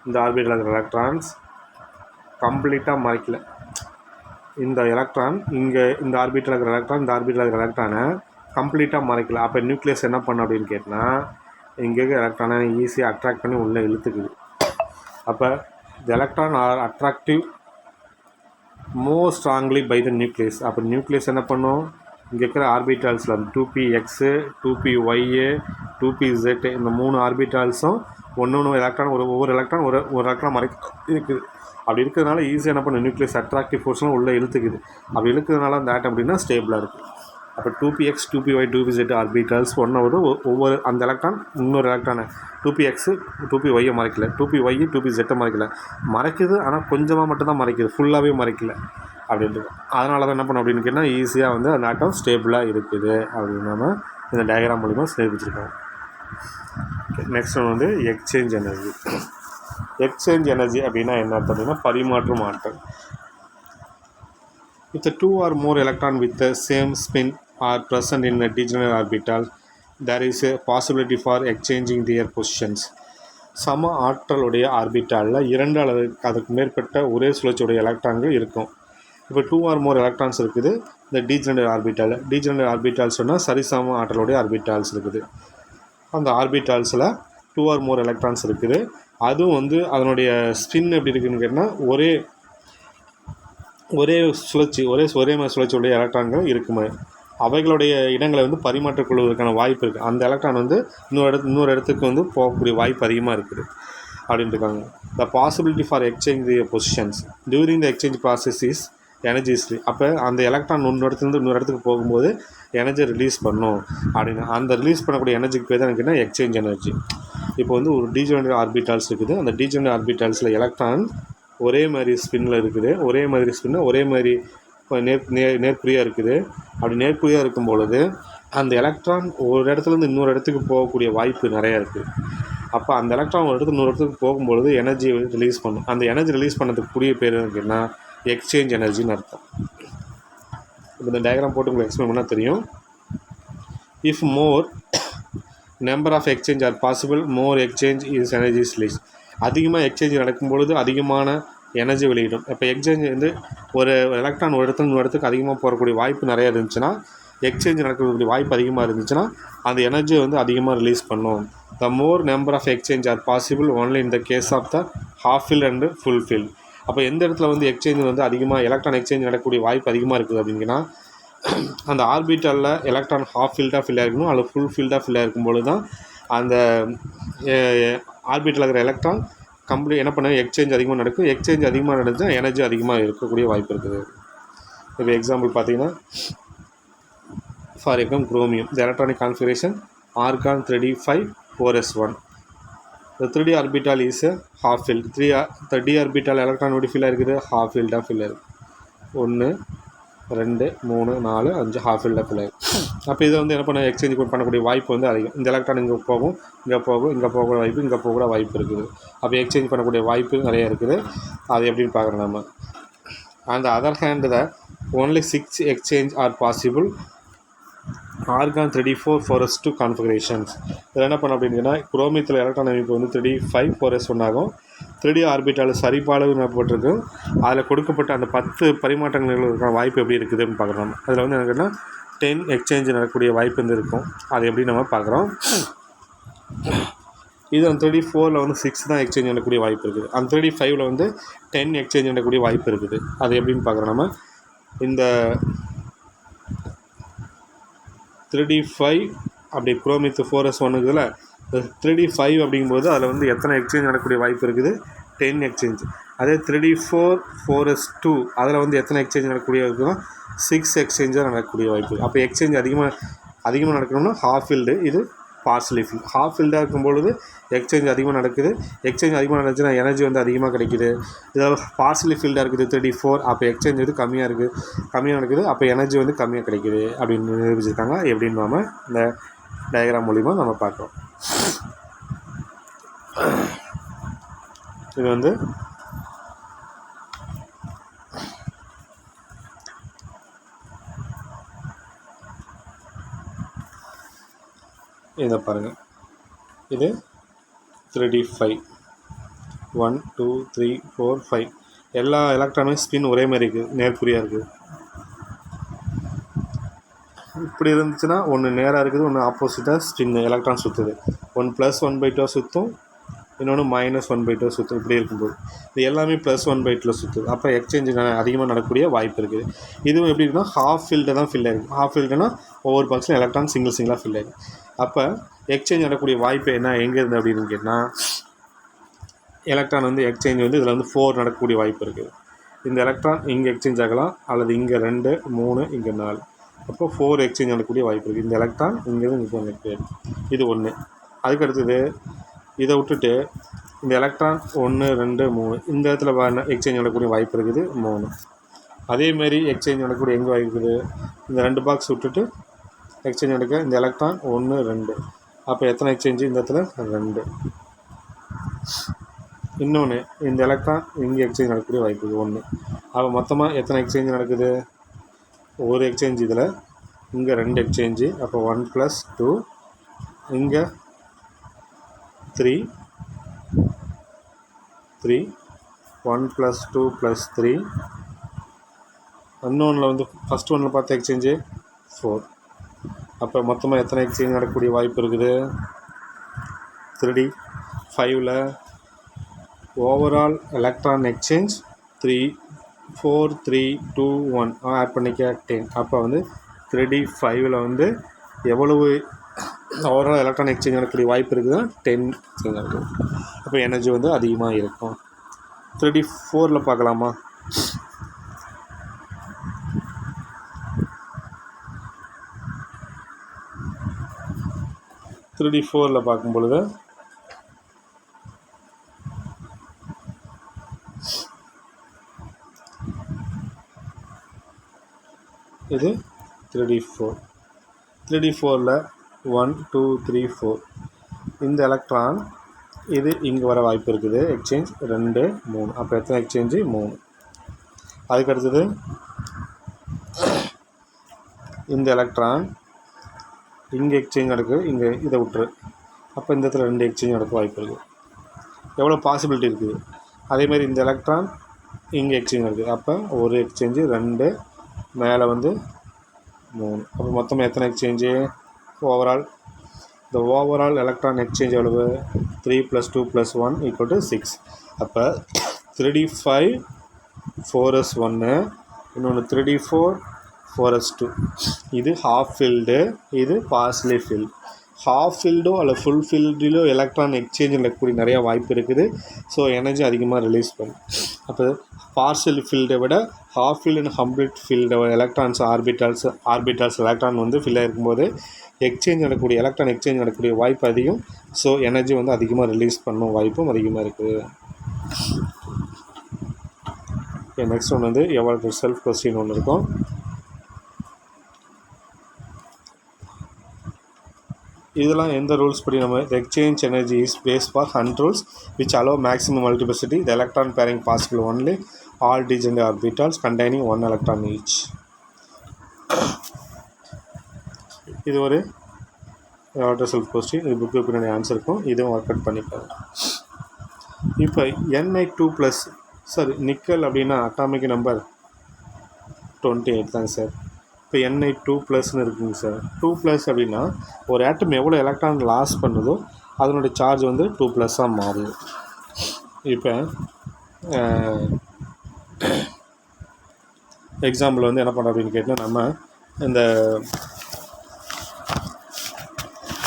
இந்த ஆர்பிட்டில் இருக்கிற எலக்ட்ரான்ஸ் கம்ப்ளீட்டாக மறைக்கல. இந்த எலக்ட்ரான் இங்கே இந்த ஆர்பிட்டில் இருக்கிற எலக்ட்ரான் இந்த ஆர்பிட்டில் இருக்கிற எலக்ட்ரானை கம்ப்ளீட்டாக மறைக்கல. அப்போ நியூக்ளியஸ் என்ன பண்ண அப்படின்னு கேட்டால் இங்கே இருக்கிற எலக்ட்ரானை ஈஸியாக அட்ராக்ட் பண்ணி உள்ளே இழுத்துக்குது. அப்போ the electron are attractive more strongly by the nucleus. அப்போ நியூக்ளியஸ் என்ன பண்ணும், இங்கே இருக்கிற ஆர்பிட்டால்ஸில் 2px 2py 2pz இந்த 3 ஆர்பிட்டால்ஸும் ஒன்று எலக்ட்ரான் ஒவ்வொரு எலக்ட்ரான் ஒரு எலக்ட்ரான் இருக்குது. அப்படி இருக்கிறதுனால ஈஸியாக என்ன பண்ணும், நியூக்ளியஸ் அட்ராக்டிவ் ஃபோர்ஸ்லாம் உள்ளே இழுத்துக்குது. அப்படி இழுக்கிறதுனால அந்த ஆட்டம் அப்படின்னா ஸ்டேபிளாக இருக்குது. அப்போ 2px 2py 2pz ஆர்பிட்டால்ஸ் ஒவ்வொரு அந்த எலக்ட்ரான் இன்னொரு எலக்ட்ரானை 2px 2py மறைக்கல, 2py 2pz மறைக்குது. ஆனால் கொஞ்சமாக மட்டும்தான் மறைக்குது, ஃபுல்லாகவே மறைக்கல அப்படின்றது. அதனால தான் என்ன பண்ணும் அப்படின்னு கேட்டால் ஈஸியாக வந்து அந்த ஆட்டம் ஸ்டேபிளாக இருக்குது அப்படின்னு நம்ம இந்த டயக்ராம் மூலிமா நிரூபிச்சிருக்கோம். நெக்ஸ்ட் ஒன்று வந்து எக்ஸ்சேஞ்ச் எனர்ஜி. எக்ஸ்சேஞ்ச் எனர்ஜி அப்படின்னா என்ன அப்படின்னா பரிமாற்றும் ஆற்றல். If the two or more electrons with the same spin are present in a degenerate orbital, there is a possibility for exchanging their positions. சம ஆற்றலுடைய ஆர்பிட்டாலில் 2 அல்லது அதுக்கு மேற்பட்ட ஒரே சுழற்சியுடைய எலக்ட்ரான்கள் இருக்கும். இப்போ 2 or more எலக்ட்ரான்ஸ் இருக்குது இந்த டீஜெனரேட் ஆர்பிட்டால். டீஜெனரேட் ஆர்பிட்டால்ஸ் சொன்னால் சரிசம ஆற்றலுடைய ஆர்பிட்டால்ஸ் இருக்குது. அந்த ஆர்பிட்டால்ஸில் 2 or more எலக்ட்ரான்ஸ் இருக்குது. அதுவும் வந்து அதனுடைய ஸ்பின் எப்படி இருக்குதுன்னு கேட்டால் ஒரே சுழற்சி ஒரே மாதிரி சுழற்சியுடைய எலக்ட்ரான்கள் இருக்குமே. அவைகளுடைய இடங்களை வந்து பரிமாற்றிக்கொள்வதற்கான வாய்ப்பு இருக்குது. அந்த எலக்ட்ரான் வந்து இன்னொரு இடத்துக்கு வந்து போகக்கூடிய வாய்ப்பு அதிகமாக இருக்குது அப்படின்ட்டு இருக்காங்க. த possibility for exchange the positions during the exchange process is energy free. அப்போ அந்த எலக்ட்ரான் இன்னொரு இடத்துக்கு போகும்போது எனர்ஜி ரிலீஸ் பண்ணும் அப்படின்னு. அந்த ரிலீஸ் பண்ணக்கூடிய எனர்ஜிக்கு பேர் தான் எனக்கு எக்ஸ்சேஞ்ச் எனர்ஜி. இப்போ வந்து ஒரு டீஜெனரேட் ஆர்பிட்டால்ஸ் இருக்குது. அந்த டீஜெனரேட் ஆர்பிட்டால்ஸில் எலக்ட்ரான் ஒரே மாதிரி ஸ்பின்னில் இருக்குது. ஒரே மாதிரி ஸ்பின்னா ஒரே மாதிரி நேர்குறியாக இருக்குது. அப்படி நேர்குறியாக இருக்கும் பொழுது அந்த எலக்ட்ரான் ஒரு இடத்துலேருந்து இன்னொரு இடத்துக்கு போகக்கூடிய வாய்ப்பு நிறையா இருக்குது. அப்போ அந்த எலக்ட்ரான் ஒரு இடத்துக்கு இன்னொரு இடத்துக்கு போகும்பொழுது எனர்ஜி ரிலீஸ் பண்ணும். அந்த எனர்ஜி ரிலீஸ் பண்ணதுக்கு கூடிய பேர் இருக்குன்னா எக்ஸ்சேஞ்ச் எனர்ஜின்னு அர்த்தம். இப்போ இந்த டயக்ராம் போட்டு உங்களுக்கு எக்ஸ்பிளைன் பண்ணால் தெரியும். If more number of exchange are possible more exchange is energy release. அதிகமாக எக்ஸ்சேஞ்ச் நடக்கும்பொழுது அதிகமான எனர்ஜி வெளியிடும். இப்போ எக்ஸ்சேஞ்ச் வந்து ஒரு எலக்ட்ரான் ஒரு இடத்துல இன்னொரு இடத்துக்கு அதிகமாக போகக்கூடிய வாய்ப்பு நிறையா இருந்துச்சுன்னா, எக்ஸ்சேஞ்ச் நடக்கக்கூடிய வாய்ப்பு அதிகமாக இருந்துச்சுன்னா அந்த எனர்ஜியை வந்து அதிகமாக ரிலீஸ் பண்ணும். The more number of exchange are possible only in the case of the half fill and full fill. அப்போ எந்த இடத்துல வந்து எக்ஸ்சேஞ்ச் வந்து அதிகமாக எலக்ட்ரான் எக்ஸ்சேஞ்ச் நடக்கக்கூடிய வாய்ப்பு அதிகமாக இருக்குது அப்படின்னா அந்த ஆர்பிட்டலில் எலக்ட்ரான் ஹாஃப் ஃபில்லாக இருக்கணும் அல்லது ஃபுல் ஃபில்லாக இருக்கும்போது தான் அந்த ஆர்பிட்டில் இருக்கிற எலக்ட்ரான் என்ன பண்ண எக்ஸ்சேஞ்ச் அதிகமாக நடக்கும். எக்ஸ்சேஞ்ச் அதிகமாக நடந்துச்சுன்னா எனர்ஜி அதிகமாக இருக்கக்கூடிய வாய்ப்பு இருக்குது. இப்போ எக்ஸாம்பிள் பார்த்தீங்கன்னா for example chromium the electronic configuration argon 3d5 4s1. The 3d orbital is a half filled. 3d orbital electron எப்படி ஃபில்லாக இருக்குது, ஹாஃப் ஃபில்டாக ஃபில்லாக இருக்குது. 1 2 3 4 5 ஹாஃப் ஃபில்டாக ஃபில்லாக இருக்குது. அப்போ இதை வந்து என்ன பண்ண எக்ஸ்சேஞ்ச் பண்ணக்கூடிய வாய்ப்பு வந்து அதிகம். இந்த எலக்ட்ரான் இங்கே போகும், இங்கே போகிற வாய்ப்பு, இங்கே போகிற வாய்ப்பு இருக்குது. அப்போ எக்ஸ்சேஞ்ச் பண்ணக்கூடிய வாய்ப்பு நிறையா இருக்குது. அது எப்படின்னு பார்க்குறோம் நம்ம. அந்த other hand the only 6 exchange are possible argon 3d4 4s2 configurations. இதில் என்ன பண்ண அப்படின்னா குரோமியத்தில் எலக்ட்ரான் அமைப்பு வந்து 3d5 4s1 ஆகும். 3d orbital சரிபாளவு நடப்பட்டிருக்கு. அதில் கொடுக்கப்பட்ட அந்த 10 பரிமாற்றங்களுக்கான வாய்ப்பு எப்படி இருக்குதுன்னு பார்க்குறோம். அதில் வந்து என்னன்னா 10 எக்ஸ்சேஞ்ச் நடக்கக்கூடிய வாய்ப்பு வந்து இருக்கும். அது எப்படி நம்ம பார்க்குறோம். இது அந்த 3d4 வந்து 6 தான் எக்ஸ்சேஞ்ச் நடக்கக்கூடிய வாய்ப்பு இருக்குது. அந்த 3d5 வந்து 10 எக்ஸ்சேஞ்ச் நடக்கக்கூடிய வாய்ப்பு இருக்குது. அது எப்படின்னு பார்க்குறோம் நம்ம. இந்த 3d5 அப்படி குரோமியத்து 4s1 இருக்குதுல, 3d5 அப்படிங்கும்போது அதில் வந்து எத்தனை எக்ஸ்சேஞ்ச் நடக்கக்கூடிய வாய்ப்பு இருக்குது, 10 எக்ஸ்சேஞ்ச். அதே 3d4 4s2 அதில் வந்து எத்தனை எக்ஸ்சேஞ்ச் நடக்கக்கூடிய இருக்குன்னா 6 எக்ஸ்சேஞ்சாக நடக்கக்கூடிய வாய்ப்பு. அப்போ எக்ஸ்சேஞ்ச் அதிகமாக அதிகமாக நடக்கணும்னா ஹாஃப் ஃபீல்டு, இது பார்ஷியலி ஃபில். ஹாஃப் ஃபீல்டாக இருக்கும்பொழுது எக்ஸ்சேஞ்ச் அதிகமாக நடக்குது. எக்ஸ்சேஞ்ச் அதிகமாக நடந்துச்சுன்னா எனர்ஜி வந்து அதிகமாக கிடைக்குது. இதில் பார்ஷியலி ஃபீல்டாக இருக்குது 34, அப்போ எக்ஸ்சேஞ்ச் வந்து கம்மியாக நடக்குது, அப்போ எனர்ஜி வந்து கம்மியாக கிடைக்குது அப்படின்னு நிரூபிச்சிருக்காங்க. எப்படின்னு நாம இந்த டயக்ராம் மூலிமா நம்ம பார்க்குறோம். இது வந்து இதை பாருங்கள், இது 3d5 1 2 3 4 5 எல்லா எலக்ட்ரானும் ஸ்பின் ஒரே மாதிரி இருக்குது, நேர்குறியாக இருக்குது. இப்படி இருந்துச்சுன்னா ஒன்று நேராக இருக்குது, ஒன்று ஆப்போசிட்டாக ஸ்பின் எலக்ட்ரான் சுற்றுது. ஒன்று +1/2 சுற்றும், இன்னொன்று -1/2 சுற்றும். இப்படி இருக்கும்போது இது எல்லாமே +1/2 சுற்றுது. அப்போ எக்ஸ்சேஞ்ச் அதிகமாக நடக்கக்கூடிய வாய்ப்பு இருக்குது. இதுவும் எப்படி இருக்குன்னா ஹாஃப் ஃபீல்டு தான் ஃபில் ஆகிருக்கு. ஹாஃப் ஃபீல்டுனா ஒவ்வொரு பாக்ஸில் எலக்ட்ரான் சிங்கிளாக ஃபில் ஆகிருக்கு. அப்போ எக்ஸ்சேஞ்ச் நடக்கக்கூடிய வாய்ப்பு என்ன எங்கே இருந்து அப்படின்னு கேட்டால், எலக்ட்ரான் வந்து எக்ஸ்சேஞ்ச் வந்து இதில் வந்து 4 நடக்கக்கூடிய வாய்ப்பு இருக்குது. இந்த எலக்ட்ரான் இங்கே எக்ஸ்சேஞ்ச் ஆகலாம், அல்லது இங்கே 2 3 இங்கே 4. அப்போ 4 எக்ஸ்சேஞ்ச் நடக்கக்கூடிய வாய்ப்பு இருக்குது. இந்த எலக்ட்ரான் இங்கேருந்து இங்கே இருக்குது, இது ஒன்று. அதுக்கு அடுத்தது இதை விட்டுட்டு இந்த எலக்ட்ரான் 1 2 3 இந்த இடத்துல எக்ஸ்சேஞ்ச் நடக்கக்கூடிய வாய்ப்பு இருக்குது 3. அதேமாரி எக்ஸ்சேஞ்ச் நடக்கக்கூடிய எங்கே வாய்ப்பு இருக்குது, இந்த 2 பாக்ஸ் விட்டுட்டு எக்ஸ்சேஞ்ச் நடக்க இந்த எலக்ட்ரான் 1 2, அப்போ எத்தனை எக்ஸ்சேஞ்சு இந்த இடத்துல 2. இன்னொன்று இந்த எலக்ட்ரான் இங்கே எக்ஸ்சேஞ்ச் நடக்கக்கூடிய வாய்ப்பு இருக்குது 1. அப்போ மொத்தமாக எத்தனை எக்ஸ்சேஞ்ச் நடக்குது, ஒரு எக்ஸ்சேஞ்ச் இதில், இங்கே 2 எக்ஸ்சேஞ்சு, அப்போ 1 + 2, இங்கே 3 1 + 2 + 3. இன்னொன்றில் வந்து ஃபஸ்ட் ஒன்றில் பார்த்த எக்ஸ்சேஞ்சு 4. அப்போ மொத்தமாக எத்தனை எக்ஸ்சேஞ்ச் நடக்கக்கூடிய வாய்ப்பு இருக்குது, 3d5ல் ஓவரால் எலக்ட்ரான் எக்ஸ்சேஞ்ச் 3 4 3 2 1 ஆட் பண்ணிக்க 10. அப்போ வந்து 3d5ல் வந்து எவ்வளவு ஓவரால் எலக்ட்ரான் எக்ஸ்சேஞ்ச் நடக்கக்கூடிய வாய்ப்பு இருக்குதுன்னா 10 எக்ஸ்சேஞ்ச் நடக்கும். அப்போ எனர்ஜி வந்து அதிகமாக இருக்கும். 3d4ல் பார்க்கலாமா, பார்க்கும் பொழுது இது 3d4ல் 1 2 3 4 இந்த எலக்ட்ரான் இது இங்கே வர வாய்ப்பு இருக்குது, எக்ஸ்சேஞ்ச் 2 3. அப்போ எத்தனை எக்ஸ்சேஞ்சு 3. அதுக்கடுத்தது இந்த எலக்ட்ரான் இங்கே எக்ஸ்சேஞ்ச் நடக்குது, இங்கே இதை விட்டுரு, அப்போ இந்த இடத்துல 2 எக்ஸ்சேஞ்ச் நடக்க வாய்ப்பு இருக்குது. எவ்வளோ பாசிபிலிட்டி இருக்குது. அதேமாதிரி இந்த எலக்ட்ரான் இங்கே எக்ஸ்சேஞ்ச் நடக்குது, அப்போ ஒரு எக்ஸ்சேஞ்சு 2 மேலே வந்து 3. அப்போ மொத்தமாக எத்தனை எக்ஸ்சேஞ்சு ஓவரால், இந்த ஓவரால் எலக்ட்ரான் எக்ஸ்சேஞ்ச் எவ்வளவு 3 + 2 + 1 = 6. அப்போ 3d5 4s1, இன்னொன்று 3d4 4s2. இது ஹாஃப் ஃபீல்டு, இது பார்ஷியலி ஃபீல்டு. ஹாஃப் ஃபீல்டோ அல்ல ஃபுல் ஃபீல்டிலோ எலக்ட்ரான் எக்ஸ்சேஞ்ச் நடக்கக்கூடிய நிறையா வாய்ப்பு இருக்குது. ஸோ எனர்ஜி அதிகமாக ரிலீஸ் பண்ணும். அப்போ பார்ஷியல் ஃபீல்டை விட ஹாஃப் ஃபீல்டு அண்ட் கம்ப்ளீட் ஃபீல்டை எலக்ட்ரான்ஸ் ஆர்பிட்டால்ஸ் எலக்ட்ரான் வந்து ஃபில்லாக இருக்கும்போது எலக்ட்ரான் எக்ஸ்சேஞ்ச் நடக்கக்கூடிய வாய்ப்பு அதிகம். ஸோ எனர்ஜி வந்து அதிகமாக ரிலீஸ் பண்ணும் வாய்ப்பும் அதிகமாக இருக்குது. நெக்ஸ்ட் ஒன்று வந்து எவ்வளோ செல்ஃப் கொஸ்டின் ஒன்று இருக்கும். இதெல்லாம் எந்த ரூல்ஸ் படி நம்ம exchange energy is base for 100 rules which allow maximum multiplicity the electron pairing possible only all degenerate orbitals containing 1 electron each. இது ஒரு செல்ஃப் கொஸ்டின், இது புக்கு பின்னாடி ஆன்சர் இருக்கும், இதுவும் ஒர்க் அவுட் பண்ணிப்பாரு. இப்போ Ni2+ சார் நிக்கல் அப்படின்னா அட்டாமிக் நம்பர் 28 தாங்க சார். இப்போ Ni2+ன்னு இருக்குங்க சார். 2+ அப்படின்னா ஒரு ஆட்டம் எவ்வளோ எலக்ட்ரான் லாஸ் பண்ணுதோ அதனுடைய சார்ஜ் வந்து 2+ஆக மாறுது. இப்போ எக்ஸாம்பிள் வந்து என்ன பண்ணுறோம் அப்படின்னு கேட்டால், நம்ம இந்த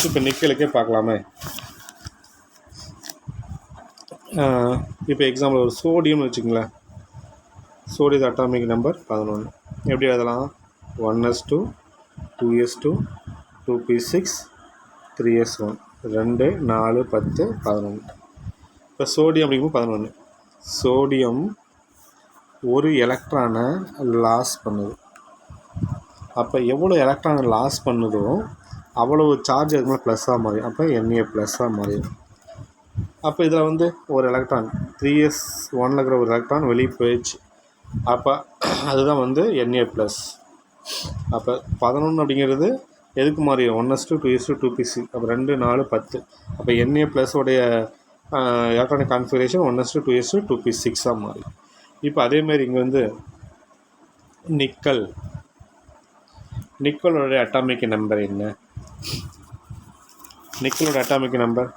இப்போ நிக்கலுக்கே பார்க்கலாமே. இப்போ எக்ஸாம்பிள் ஒரு சோடியம்னு வச்சுங்களேன். Sodium atomic number 11. எப்படி எழுதலாம், 1s2 2s2 2p6 3s1 2 4 10 11. இப்போ சோடியம் அப்படிங்கும்போது 11. சோடியம் ஒரு எலக்ட்ரானை லாஸ் பண்ணுது. அப்போ எவ்வளோ எலக்ட்ரானை லாஸ் பண்ணுதோ அவ்வளோ சார்ஜ் அதுக்கு மேலே ப்ளஸ்ஸாக மாறிடும். அப்போ Na ப்ளஸ்ஸாக மாறிடும். அப்போ இதில் வந்து ஒரு எலக்ட்ரான் 3s1 இருக்கிற ஒரு எலக்ட்ரான் வெளியே போயிடுச்சு. அப்போ அதுதான் வந்து Na ப்ளஸ். அப்போ 11 அப்படிங்கிறது எதுக்கு மாறிடும்? 1s2 2s2 2p6. அப்போ 2 4 10. அப்போ Na ப்ளஸோடைய electronic configuration 1s2 2s2 2p6 மாறி. இப்போ அதேமாரி இங்கே வந்து நிக்கலோடைய அட்டாமிக் நம்பர் என்ன? நிக்கலோட அட்டாமிக் நம்பர்